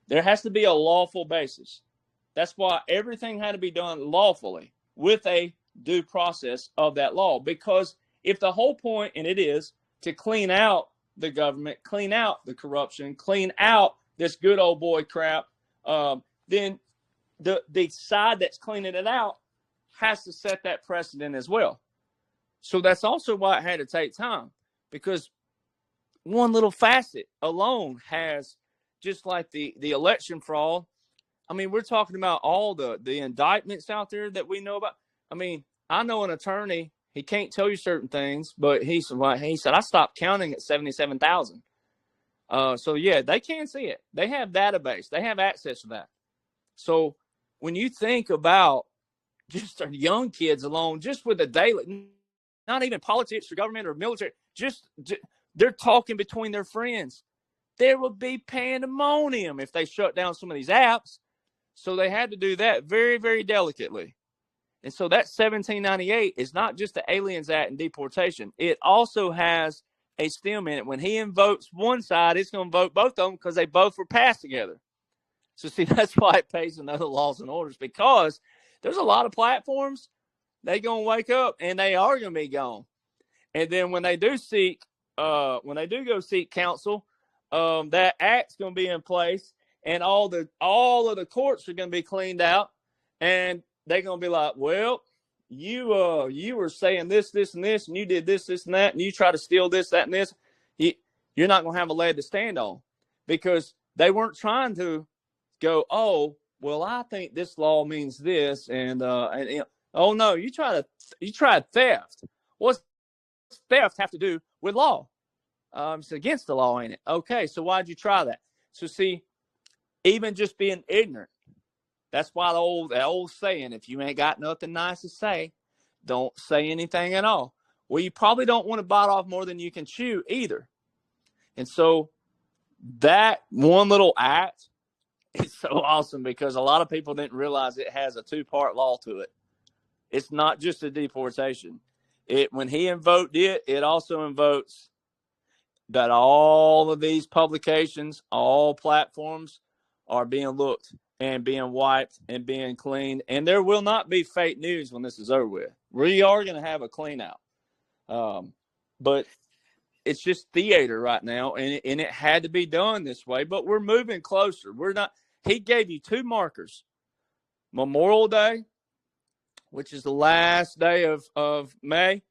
There has to be a lawful basis. That's why everything had to be done lawfully with a due process of that law. Because if the whole point, and it is, to clean out the government, clean out the corruption, clean out this good old boy crap, then the side that's cleaning it out has to set that precedent as well. So that's also why it had to take time, because one little facet alone has, just like the election fraud. I mean, we're talking about all the indictments out there that we know about. I mean, I know an attorney, he can't tell you certain things, but he said, I stopped counting at 77,000. So yeah, they can see it. They have database. They have access to that. So when you think about just our young kids alone, just with the daily, not even politics or government or military, just they're talking between their friends. There would be pandemonium if they shut down some of these apps. So they had to do that very, very delicately. And so that 1798 is not just the Aliens Act and deportation. It also has a stem in it. When he invokes one side, it's going to vote both of them because they both were passed together. So see, that's why it pays another laws and orders, because there's a lot of platforms, they going to wake up and they are going to be gone. And then when they do go seek counsel, that act's going to be in place, and all of the courts are going to be cleaned out, and they're going to be like, well, you were saying this, and this, and you did this, and that, and you try to steal this, that, and this. You're not going to have a leg to stand on, because they weren't trying to go, oh, well, I think this law means this, and oh no, you tried theft. What's theft have to do with law? It's against the law, ain't it? Okay, so why'd you try that? So see, even just being ignorant, that's why the old saying, if you ain't got nothing nice to say, don't say anything at all. Well, you probably don't want to bite off more than you can chew either. And so that one little act is so awesome, because a lot of people didn't realize it has a two-part law to it. It's not just a deportation. When he invoked it, it also invokes that all of these publications, all platforms are being looked and being wiped and being cleaned. And there will not be fake news when this is over with. We are going to have a clean out. But it's just theater right now, and it had to be done this way. But we're moving closer. We're not. He gave you two markers: Memorial Day, which is the last day of May,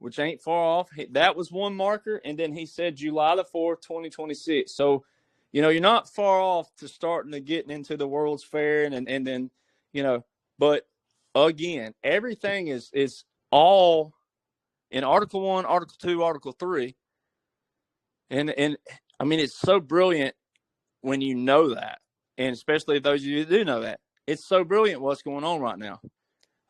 which ain't far off. That was one marker, and then he said July the 4th, 2026. So, you're not far off to starting to getting into the World's Fair, and then, but again, everything is all in Article 1, Article 2, Article 3. And I mean, it's so brilliant when you know that, and especially those of you who do know that. It's so brilliant what's going on right now.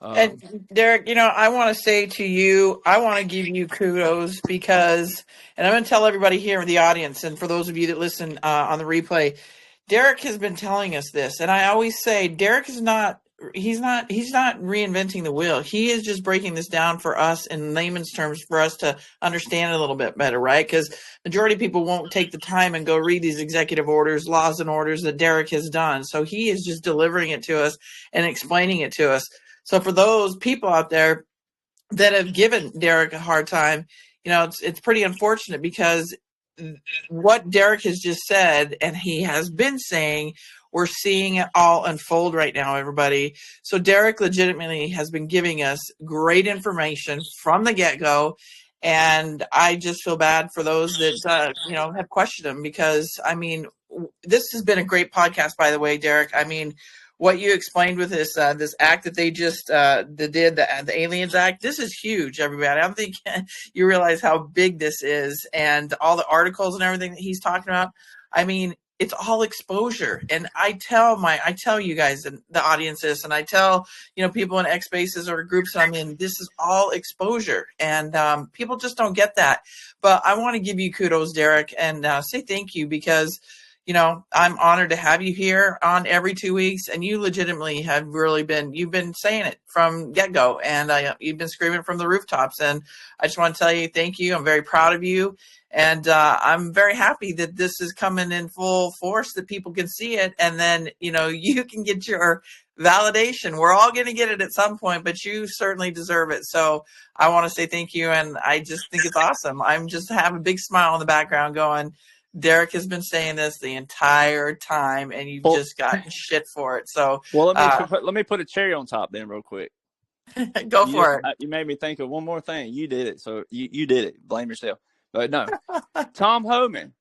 And Derek, I want to say to you, I want to give you kudos because, and I'm going to tell everybody here in the audience, and for those of you that listen on the replay, Derek has been telling us this. And I always say, Derek is not reinventing the wheel. He is just breaking this down for us in layman's terms for us to understand it a little bit better, right? Because majority of people won't take the time and go read these executive orders, laws and orders that Derek has done. So he is just delivering it to us and explaining it to us. So for those people out there that have given Derek a hard time, it's pretty unfortunate, because what Derek has just said, and he has been saying, we're seeing it all unfold right now, everybody. So Derek legitimately has been giving us great information from the get-go. And I just feel bad for those that, have questioned him, because, I mean, this has been a great podcast, by the way, Derek. I mean, what you explained with this act that they just did, the Aliens Act, this is huge, everybody. I don't think you realize how big this is, and all the articles and everything that he's talking about. I mean, it's all exposure. And I tell you guys and the audiences, and I tell, people in X Spaces or groups I'm in, this is all exposure. And people just don't get that. But I want to give you kudos, Derek, and say thank you, because I'm honored to have you here on every 2 weeks, and you legitimately have really you've been saying it from get go, and you've been screaming from the rooftops. And I just want to tell you, thank you. I'm very proud of you. And I'm very happy that this is coming in full force, that people can see it. And then, you can get your validation. We're all going to get it at some point, but you certainly deserve it. So I want to say thank you. And I just think it's awesome. I'm just have a big smile in the background going, Derek has been saying this the entire time, and you've just gotten shit for it. So, let me put a cherry on top then real quick. Go for it. You made me think of one more thing. You did it. So you did it. Blame yourself. But no, Tom Homan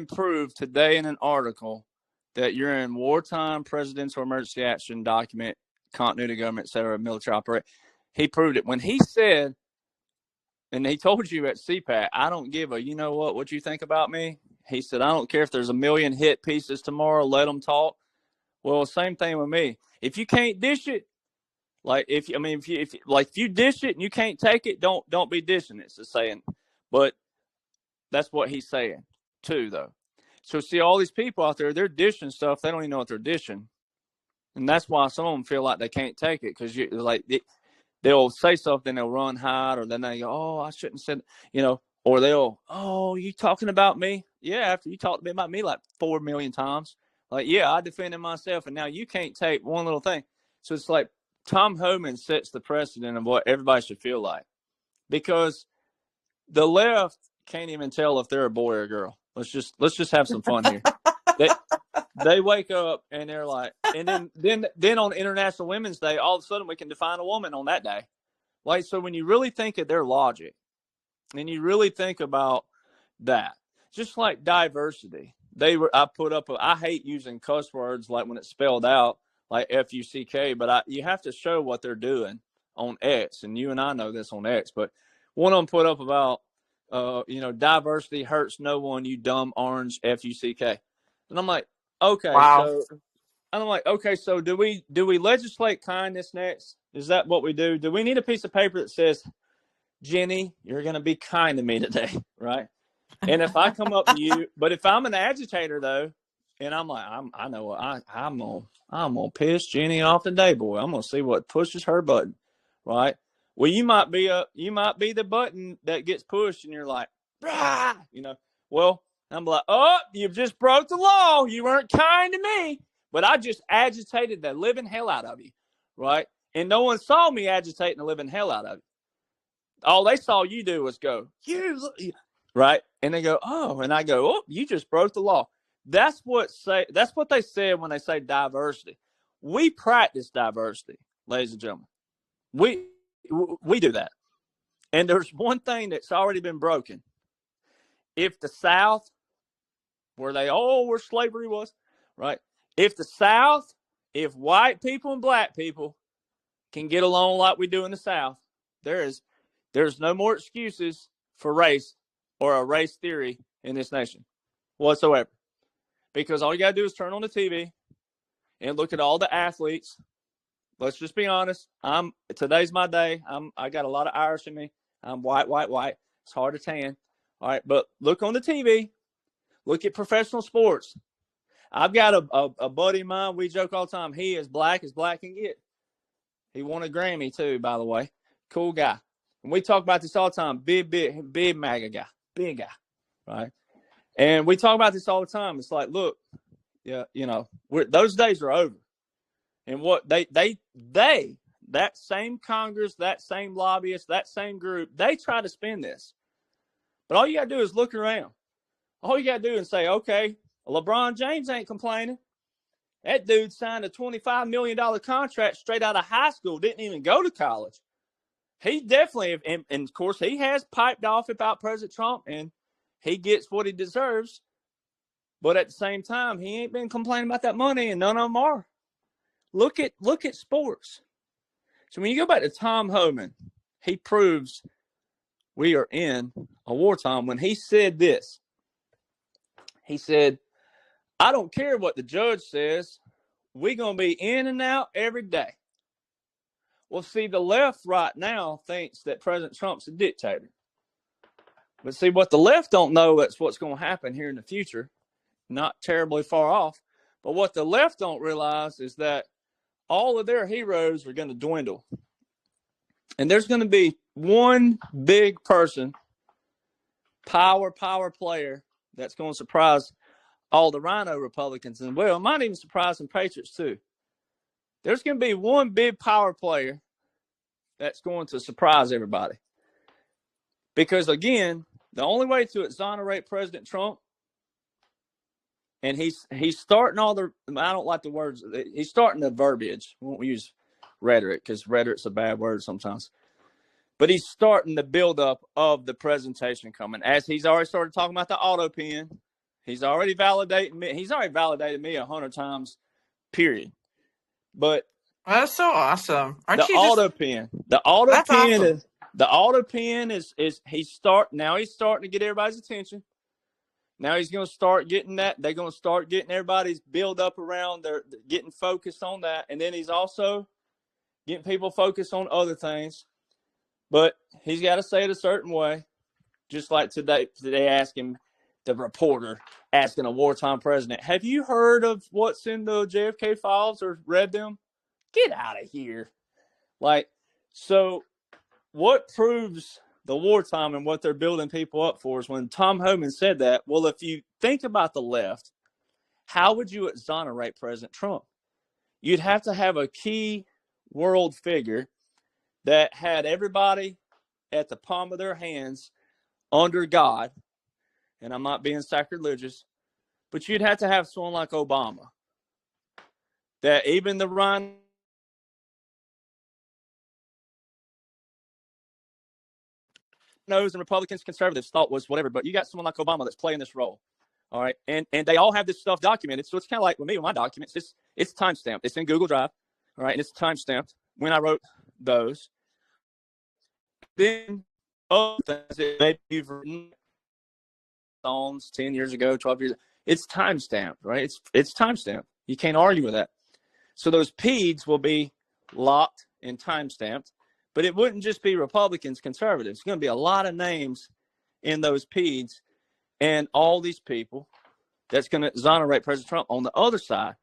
proved today in an article that you're in wartime presidential emergency action document, continuity government, et cetera, military operation. He proved it when he said, and he told you at CPAC, I don't give a, what you think about me. He said, I don't care if there's a million hit pieces tomorrow, let them talk. Well, same thing with me. If you can't dish it, if you dish it and you can't take it, don't be dishing it. It's a saying, but that's what he's saying too, though. So see, all these people out there, they're dishing stuff. They don't even know what they're dishing, and that's why some of them feel like they can't take it because they'll say something, they'll run hide, or then they go, oh, I shouldn't have said, or they'll, oh, you talking about me? Yeah, after you talked about me like 4 million times. Yeah, I defended myself, and now you can't take one little thing. So it's like Tom Homan sets the precedent of what everybody should feel like, because the left can't even tell if they're a boy or a girl. Let's just have some fun here. They wake up and they're like, and then on International Women's Day, all of a sudden we can define a woman on that day. So when you really think of their logic, and you really think about that, just like diversity. I hate using cuss words like when it's spelled out like F-U-C-K, but you have to show what they're doing on X, and you and I know this on X. But one of them put up about, diversity hurts no one, you dumb orange F-U-C-K, and I'm like, okay, wow. So do we legislate kindness next? Is that what we do? Do we need a piece of paper that says, Jenny, you're going to be kind to me today, right? And if I come up to you, but if I'm an agitator though, and I'm like, I know what I'm gonna piss Jenny off today, boy. I'm gonna see what pushes her button, right? Well, you might be the button that gets pushed, and you're like, rah, Well, I'm like, oh, you've just broke the law. You weren't kind to me, but I just agitated the living hell out of you, right? And no one saw me agitating the living hell out of you. All they saw you do was go, right? And they go, oh, and I go, oh, you just broke the law. That's what they said when they say diversity. We practice diversity, ladies and gentlemen. We do that. And there's one thing that's already been broken. If the South, where slavery was, right? If the South, if white people and black people can get along like we do in the South, there's no more excuses for race or a race theory in this nation whatsoever. Because all you got to do is turn on the TV and look at all the athletes. Let's just be honest. Today's my day. I got a lot of Irish in me. I'm white. It's hard to tan. All right, but look on the TV. Look at professional sports. I've got a buddy of mine. We joke all the time. He is black as black can get. He won a Grammy too, by the way. Cool guy. And we talk about this all the time. Big MAGA guy. Big guy, right? And we talk about this all the time. It's like, look, yeah, those days are over. And what that same Congress, that same lobbyist, that same group, they try to spin this. But all you got to do is look around. All you got to do is say, okay, LeBron James ain't complaining. That dude signed a $25 million contract straight out of high school, didn't even go to college. He definitely, and of course, he has piped off about President Trump, and he gets what he deserves. But at the same time, he ain't been complaining about that money, and none of them are. Look at sports. So when you go back to Tom Homan, he proves we are in a wartime when he said this. He said, I don't care what the judge says. We're going to be in and out every day. Well, see, the left right now thinks that President Trump's a dictator. But see, what the left don't know, that's what's going to happen here in the future, not terribly far off. But what the left don't realize is that all of their heroes are going to dwindle. And there's going to be one big person, power player, that's going to surprise all the Rhino Republicans. And, well, it might even surprise some Patriots, too. There's going to be one big power player that's going to surprise everybody. Because, again, the only way to exonerate President Trump, and he's starting all the, I don't like the words, he's starting the verbiage. We won't use rhetoric because rhetoric's a bad word sometimes. But he's starting the buildup of the presentation coming. As he's already started talking about the auto pen, he's already validating me. He's already validated me 100 times, period. But that's so awesome. The auto pen is he's starting to get everybody's attention. Now he's going to start getting that. They're going to start getting everybody's build up around. They're getting focused on that. And then he's also getting people focused on other things. But he's got to say it a certain way. Just like today asked him, the reporter asking a wartime president, have you heard of what's in the JFK files or read them? Get out of here. So what proves the wartime and what they're building people up for is when Tom Homan said that, well, if you think about the left, how would you exonerate President Trump? You'd have to have a key world figure that had everybody at the palm of their hands under God. And I'm not being sacrilegious, but you'd have to have someone like Obama. That even the Rhinos and Republicans, conservatives thought was whatever, but you got someone like Obama that's playing this role. All right. And they all have this stuff documented. So it's kind of like with me, with my documents, it's timestamped. It's in Google Drive. All right. And it's timestamped when I wrote those. Then other things that maybe you've written songs 10 years ago, 12 years ago, it's timestamped, right? It's timestamped. You can't argue with that. So those PEDs will be locked and timestamped. But it wouldn't just be Republicans, conservatives. It's going to be a lot of names in those PEDs and all these people that's going to exonerate President Trump on the other side.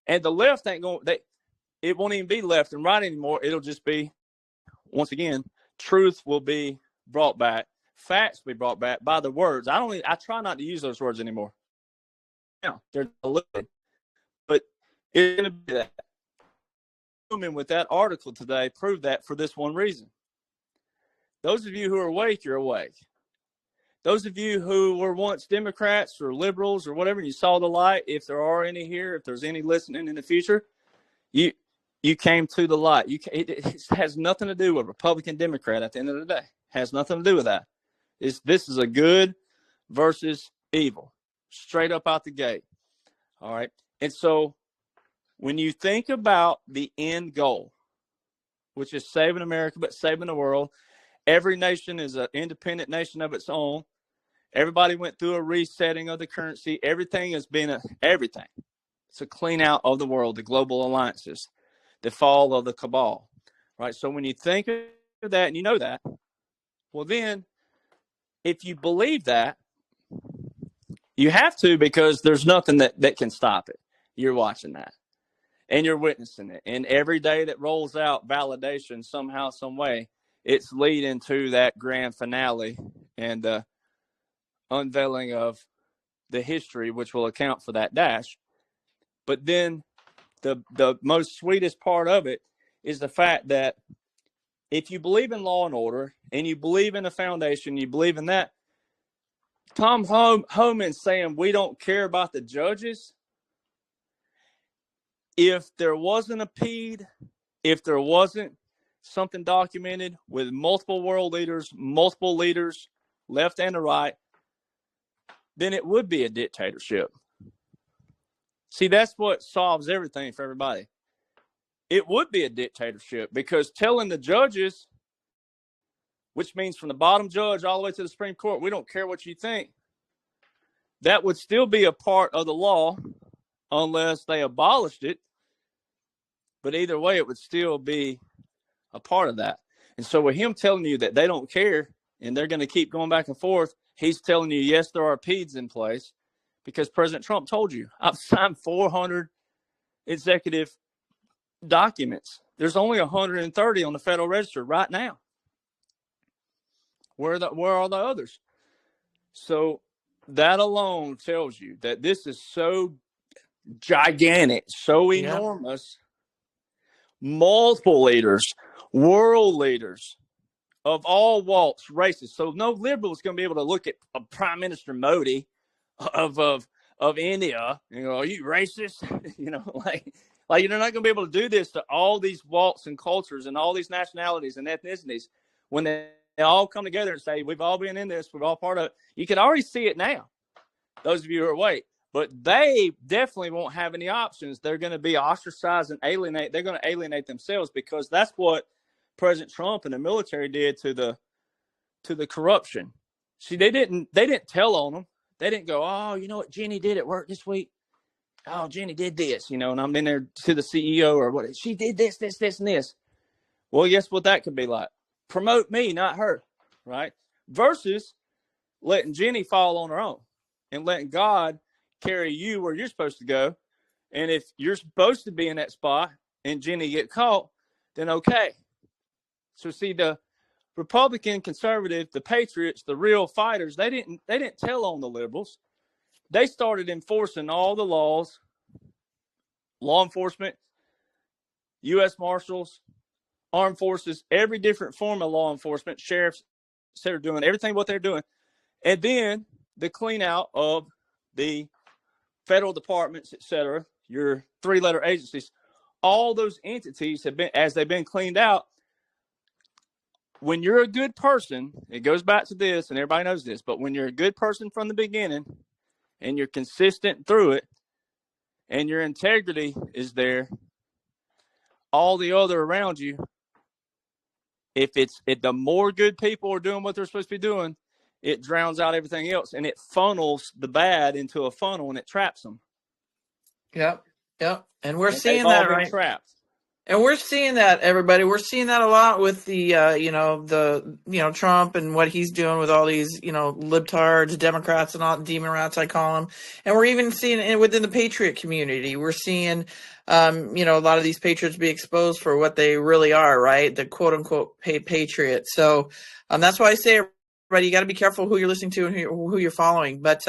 And the left ain't going, it won't even be left and right anymore. It'll just be, once again, truth will be brought back. Facts will be brought back by the words. I try not to use those words anymore. Yeah, they're diluted. But it's going to be that. With that article today proved that for this one reason. Those of you who are awake, you're awake. Those of you who were once Democrats or liberals or whatever, you saw the light. If there are any here, if there's any listening in the future, you came to the light. It has nothing to do with Republican, Democrat at the end of the day. It has nothing to do with that. This is a good versus evil, straight up out the gate. All right. And so when you think about the end goal, which is saving America, but saving the world, every nation is an independent nation of its own. Everybody went through a resetting of the currency. Everything has been everything. It's a clean out of the world, the global alliances, the fall of the cabal, right? So when you think of that and you know that, well, then if you believe that, you have to, because there's nothing that can stop it. You're watching that. And you're witnessing it. And every day that rolls out validation somehow, some way, it's leading to that grand finale and the unveiling of the history, which will account for that dash. But then the most sweetest part of it is the fact that if you believe in law and order and you believe in a foundation, you believe in that, Tom Homan saying we don't care about the judges. If there wasn't a PED, if there wasn't something documented with multiple world leaders, left and the right, then it would be a dictatorship. See, that's what solves everything for everybody. It would be a dictatorship, because telling the judges, which means from the bottom judge all the way to the Supreme Court, we don't care what you think, that would still be a part of the law unless they abolished it. But either way, it would still be a part of that. And so with him telling you that they don't care, and they're going to keep going back and forth. He's telling you, yes, there are PEDs in place because President Trump told you, I've signed 400 executive documents. There's only 130 on the Federal Register right now. Where are the others? So that alone tells you that this is so gigantic, so enormous. Multiple leaders, world leaders of all walks, races. So no liberal is going to be able to look at a Prime Minister Modi of India. You know, are you racist? You know, like you're not going to be able to do this to all these walks and cultures and all these nationalities and ethnicities when they all come together and say, we've all been in this, we're all part of it. You can already see it now, those of you who are awake. But they definitely won't have any options. They're going to be ostracized and alienate. They're going to alienate themselves because that's what President Trump and the military did to the corruption. See, they didn't tell on them. They didn't go, oh, you know what Jenny did at work this week? Oh, Jenny did this, you know, and I'm in there to the CEO or what. She did this, and this. Well, guess what that could be like? Promote me, not her, right? Versus letting Jenny fall on her own and letting God carry you where you're supposed to go. And if you're supposed to be in that spot and Jenny get caught, then okay. So see, the Republican, conservative, the patriots, the real fighters, they didn't tell on the liberals. They started enforcing all the laws, law enforcement, U.S. Marshals, armed forces, every different form of law enforcement, sheriffs, they're doing everything what they're doing. And then the clean out of the federal departments, et cetera, your three-letter agencies, all those entities have been, as they've been cleaned out. When you're a good person, it goes back to this, and everybody knows this, but when you're a good person from the beginning and you're consistent through it and your integrity is there, all the other around you, if the more good people are doing what they're supposed to be doing, it drowns out everything else, and it funnels the bad into a funnel, and it traps them. Yep. And we're seeing that, right? Trapped. And we're seeing that, everybody. We're seeing that a lot with the, Trump and what he's doing with all these, libtards, Democrats, and all demon rats, I call them. And we're even seeing it within the patriot community. We're seeing, a lot of these patriots be exposed for what they really are, right? The quote unquote patriot. So, that's why I say, everybody, you got to be careful who you're listening to and who you're following. But,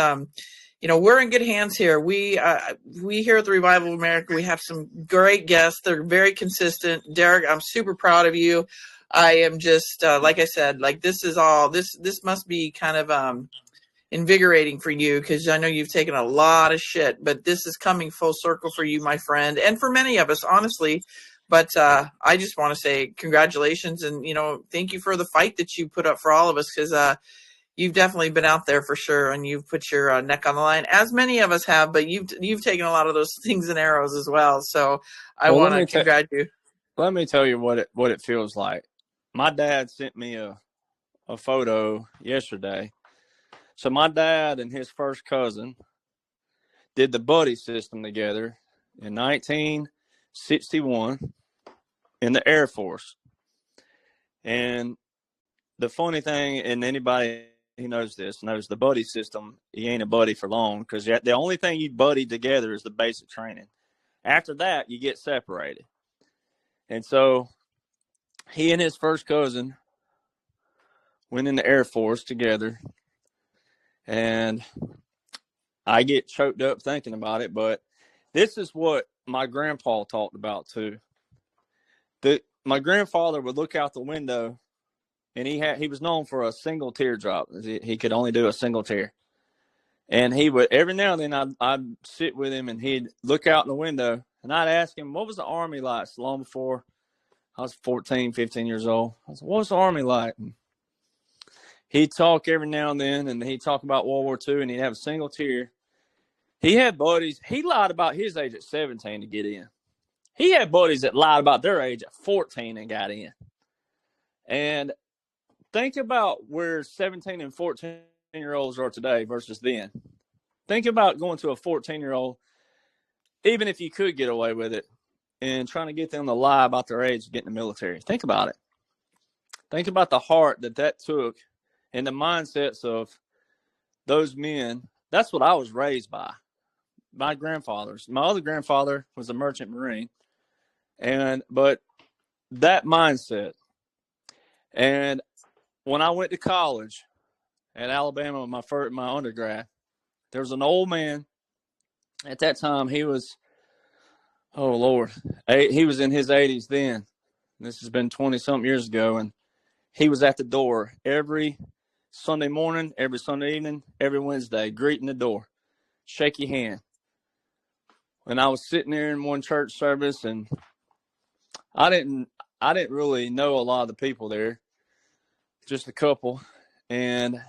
we're in good hands here. We here at the Revival of America, we have some great guests. They're very consistent. Derek, I'm super proud of you. I am just, like I said, like this must be kind of invigorating for you because I know you've taken a lot of shit, but this is coming full circle for you, my friend, and for many of us, honestly. But I just want to say congratulations and, thank you for the fight that you put up for all of us because you've definitely been out there for sure, and you've put your neck on the line, as many of us have. But you've taken a lot of those things and arrows as well. So I want to congratulate you. Let me tell you what it feels like. My dad sent me a photo yesterday. So my dad and his first cousin did the buddy system together in 1961 in the Air Force. And the funny thing, and anybody who knows this knows the buddy system, you ain't a buddy for long because the only thing you buddy together is the basic training. After that, you get separated. And so he and his first cousin went in the Air Force together. And I get choked up thinking about it, but this is what my grandpa talked about too. My grandfather would look out the window, and he was known for a single teardrop. He could only do a single tear. And he would, every now and then I'd sit with him and he'd look out in the window and I'd ask him, what was the Army like long before I was 14, 15 years old? I was like, what was the Army like? And he'd talk every now and then, and he'd talk about World War II, and he'd have a single tear. He had buddies. He lied about his age at 17 to get in. He had buddies that lied about their age at 14 and got in. And think about where 17 and 14-year-olds are today versus then. Think about going to a 14-year-old, even if you could get away with it, and trying to get them to lie about their age to get in the military. Think about it. Think about the heart that took and the mindsets of those men. That's what I was raised by. My grandfathers. My other grandfather was a merchant marine, but that mindset. And when I went to college at Alabama, my undergrad, there was an old man. At that time, he was, oh Lord, he was in his 80s then. This has been 20-something years ago, and he was at the door every Sunday morning, every Sunday evening, every Wednesday, greeting the door, shake your hand. And I was sitting there in one church service, and I didn't really know a lot of the people there, just a couple. And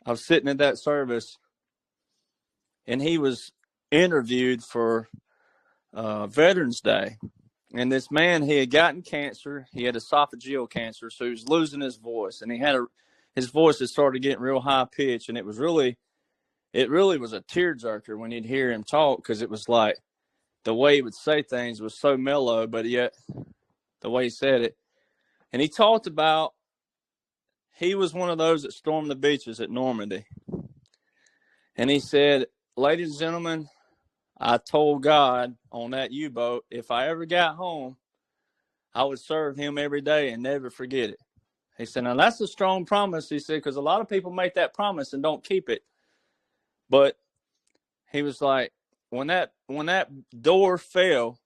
I was sitting at that service, and he was interviewed for Veterans Day. And this man, he had gotten cancer. He had esophageal cancer, so he was losing his voice. And his voice had started getting real high pitched, and it really was a tearjerker when you'd hear him talk, because it was like the way he would say things was so mellow, but yet the way he said it. And he talked about he was one of those that stormed the beaches at Normandy. And he said, ladies and gentlemen, I told God on that U-boat, if I ever got home, I would serve him every day and never forget it. He said, now that's a strong promise, he said, because a lot of people make that promise and don't keep it. But he was like, when that door fell,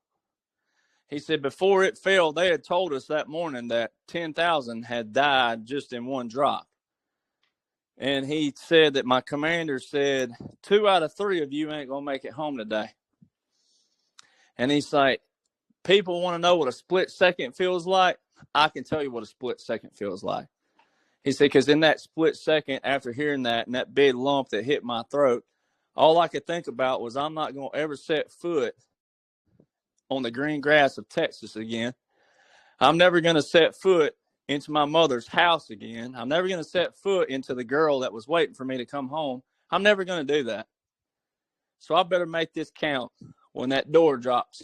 he said, before it fell, they had told us that morning that 10,000 had died just in one drop. And he said that my commander said, 2 out of 3 of you ain't going to make it home today. And he's like, people want to know what a split second feels like. I can tell you what a split second feels like. He said, because in that split second, after hearing that and that big lump that hit my throat, all I could think about was I'm not going to ever set foot on the green grass of Texas again. I'm never going to set foot into my mother's house again. I'm never going to set foot into the girl that was waiting for me to come home. I'm never going to do that. So I better make this count when that door drops.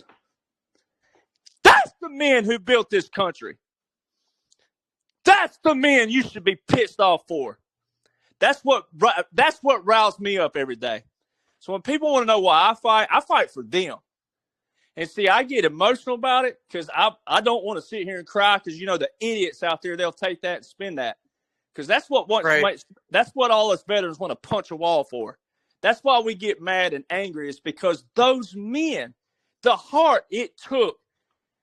That's the men who built this country. That's the men you should be pissed off for. That's what riles me up every day. So when people want to know why I fight for them. And see, I get emotional about it because I don't want to sit here and cry because, you know, the idiots out there, they'll take that and spin that. Because that's what all us veterans want to punch a wall for. That's why we get mad and angry, is because those men, the heart it took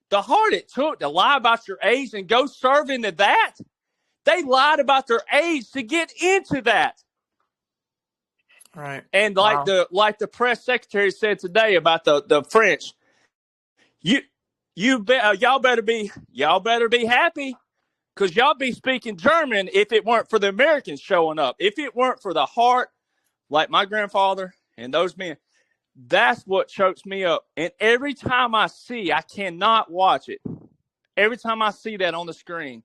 to lie about your age and go serve into that, they lied about their age to get into that. Right. And like the press secretary said today about the French, y'all better be happy, because y'all be speaking German if it weren't for the Americans showing up. If it weren't for the heart, like my grandfather and those men, that's what chokes me up. And every time I cannot watch it. Every time I see that on the screen,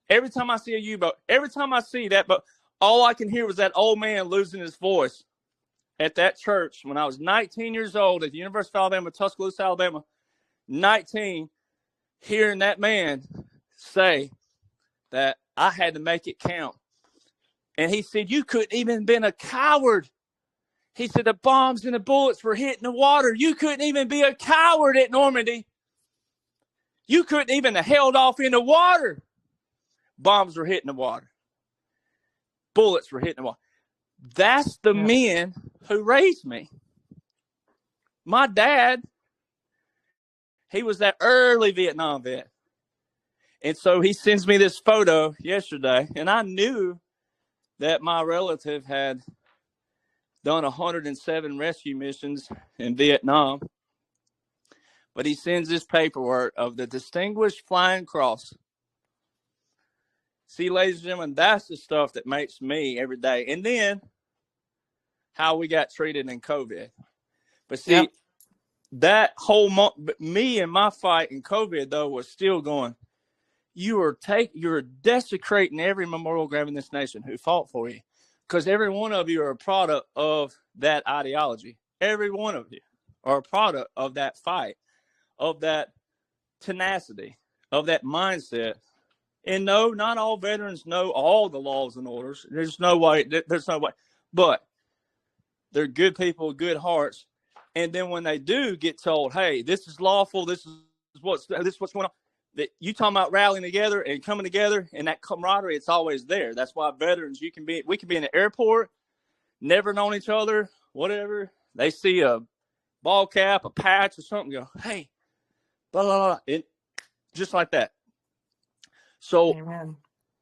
every time I see a U-boat, every time I see that, but all I can hear was that old man losing his voice at that church when I was 19 years old at the University of Alabama, Tuscaloosa, Alabama. 19, hearing that man say that I had to make it count. And he said, you couldn't even been a coward. He said, the bombs and the bullets were hitting the water. You couldn't even be a coward at Normandy. You couldn't even have held off in the water. Bombs were hitting the water. Bullets were hitting the water. That's the men who raised me. My dad, he was that early Vietnam vet. And so he sends me this photo yesterday, and I knew that my relative had done 107 rescue missions in Vietnam. But he sends this paperwork of the Distinguished Flying Cross. See, ladies and gentlemen, that's the stuff that makes me every day. And then how we got treated in COVID. But see, that whole month, me and my fight in COVID, though, was still going, you're desecrating every memorial grave in this nation who fought for you. Because every one of you are a product of that ideology. Every one of you are a product of that fight, of that tenacity, of that mindset. And no, not all veterans know all the laws and orders. There's no way. But they're good people, good hearts. And then when they do get told, "Hey, this is lawful. This is what's going on," that you talking about rallying together and coming together, and that camaraderie, it's always there. That's why veterans, we can be in the airport, never known each other, whatever. They see a ball cap, a patch, or something, go, "Hey, blah blah blah," it just like that. So Amen.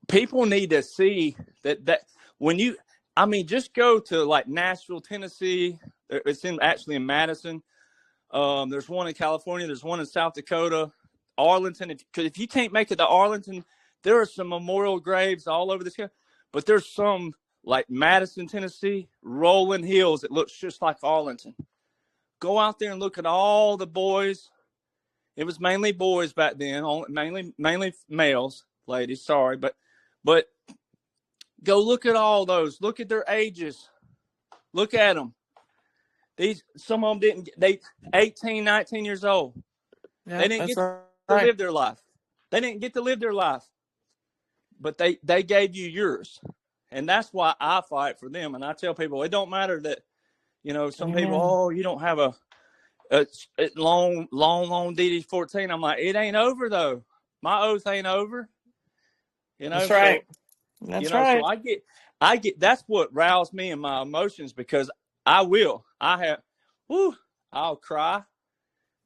people need to see that when you, I mean, just go to like Nashville, Tennessee. It's actually in Madison. There's one in California. There's one in South Dakota, Arlington. If you can't make it to Arlington, there are some memorial graves all over this country. But there's some like Madison, Tennessee, rolling hills. It looks just like Arlington. Go out there and look at all the boys. It was mainly boys back then, mainly males, ladies. Sorry, but go look at all those. Look at their ages. Look at them. Some of them they 18, 19 years old. Yeah, they didn't get to live their life. They didn't get to live their life. But they gave you yours. And that's why I fight for them. And I tell people, it don't matter that, some people, "Oh, you don't have a long DD-14. I'm like, it ain't over though. My oath ain't over. That's right. So, that's right. So I get. That's what riles me in my emotions, because I'll cry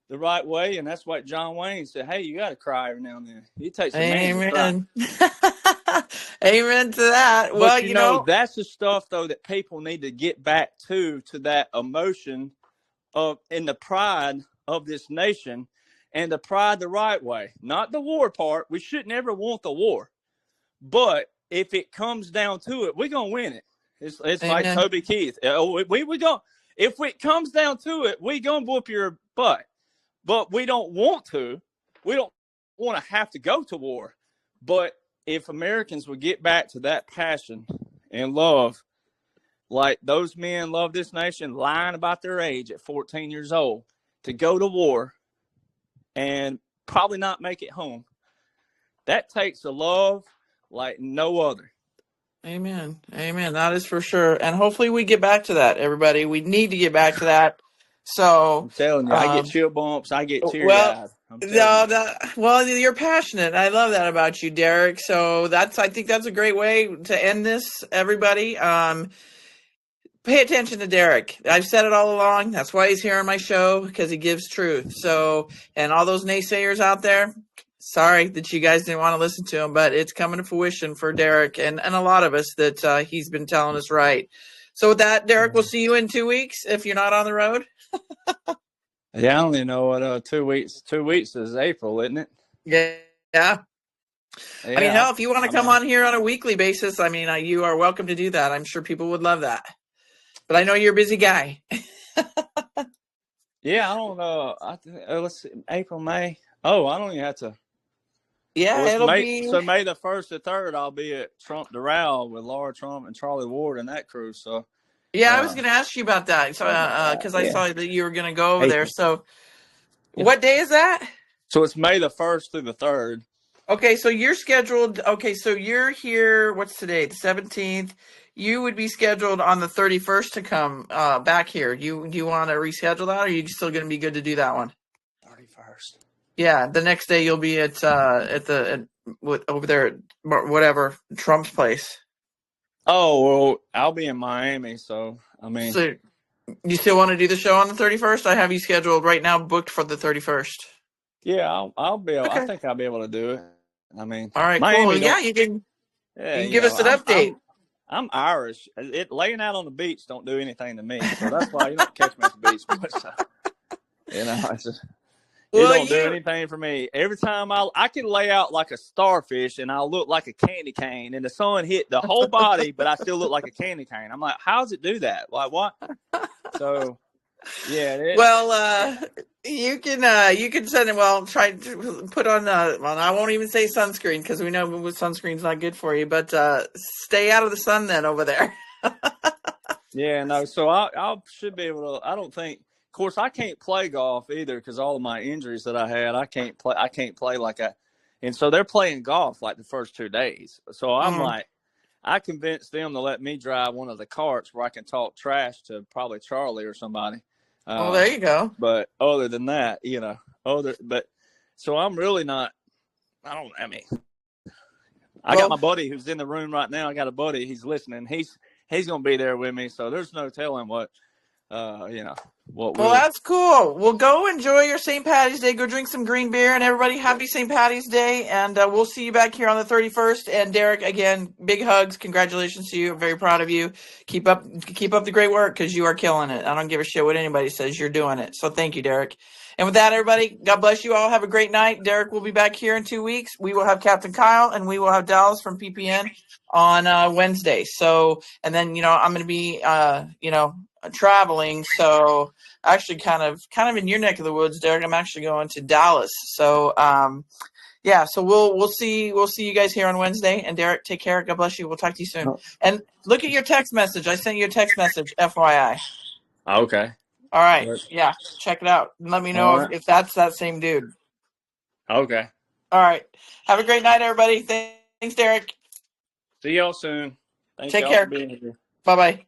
the right way, and that's what John Wayne said. Hey, you got to cry every now and then. It takes a man to cry. Amen to that. But well, you know, that's the stuff though that people need to get back to that emotion of in the pride of this nation, and the pride the right way, not the war part. We should never want the war, but if it comes down to it, we're gonna win it. It's like Toby Keith. We go. If it comes down to it, we gonna whoop your butt. But we don't want to. We don't want to have to go to war. But if Americans would get back to that passion and love, like those men love this nation, lying about their age at 14 years old, to go to war and probably not make it home, that takes a love like no other. Amen. Amen. That is for sure. And hopefully we get back to that, everybody. We need to get back to that. So I'm telling you, I get chill bumps. I get teary-eyed. Well, you're passionate. I love that about you, Derek. So I think that's a great way to end this, everybody. Pay attention to Derek. I've said it all along. That's why he's here on my show, because he gives truth. So, and all those naysayers out there, sorry that you guys didn't want to listen to him, but it's coming to fruition for Derek and a lot of us that he's been telling us right. So with that, Derek, we'll see you in 2 weeks if you're not on the road. Yeah, I only know what 2 weeks. 2 weeks is April, isn't it? Yeah. I mean, hell, if you want to come on here on a weekly basis, I mean, you are welcome to do that. I'm sure people would love that. But I know you're a busy guy. Yeah, I don't know. Let's see, April, May. Oh, I don't even have to. Yeah, it'll be. So May the 1st to 3rd, I'll be at Trump Doral with Laura Trump and Charlie Ward and that crew. So. Yeah, I was going to ask you about that. So, because I saw that you were going to go over there. So, what day is that? So it's May the 1st through the 3rd. Okay, so you're scheduled. Okay, so you're here. What's today? The 17th. You would be scheduled on the 31st to come back here. Do you want to reschedule that, or are you still going to be good to do that one? 31st. Yeah, the next day you'll be at over there at whatever Trump's place. Oh well, I'll be in Miami, so I mean. So you still want to do the show on the 31st? I have you scheduled right now, booked for the 31st. Yeah, I'll be able. Okay. I think I'll be able to do it. I mean, all right, Miami, cool. Yeah, you can give us an update. I'm Irish. Laying out on the beach don't do anything to me, so that's why you don't catch me at the beach much. So, it's just, it don't do anything for me. Every time I can lay out like a starfish and I'll look like a candy cane, and the sun hit the whole body, but I still look like a candy cane. I'm like, how does it do that? Like what? So. Yeah. Well, you can send it. Well, try to put on. Well, I won't even say sunscreen because we know sunscreen's not good for you. But stay out of the sun then over there. Yeah, no. So I should be able to. I don't think. Of course, I can't play golf either because all of my injuries that I had. I can't play like And so they're playing golf like the first 2 days. So I'm Mm. like, I convinced them to let me drive one of the carts where I can talk trash to probably Charlie or somebody. Oh, there you go. But other than that, so I'm really not. I got my buddy who's in the room right now. I got a buddy. He's listening. He's going to be there with me. So there's no telling what. What Well, that's cool. Well, go enjoy your St. Patty's Day. Go drink some green beer, and everybody, happy St. Patty's Day. And we'll see you back here on the 31st. And Derek, again, big hugs. Congratulations to you. I'm very proud of you. Keep up the great work, because you are killing it. I don't give a shit what anybody says. You're doing it. So thank you, Derek. And with that, everybody, God bless you all. Have a great night. Derek will be back here in 2 weeks. We will have Captain Kyle, and we will have Dallas from PPN on Wednesday. So, and then, I'm going to be, traveling. So actually kind of in your neck of the woods, Derek. I'm actually going to Dallas. So, so we'll see you guys here on Wednesday. And Derek, take care. God bless you. We'll talk to you soon. And look at your text message. I sent you a text message, FYI. Okay. All right. Yeah. Check it out. And let me know if that's that same dude. Okay. All right. Have a great night, everybody. Thanks, Derek. See y'all soon. Take care. For being here. Bye-bye.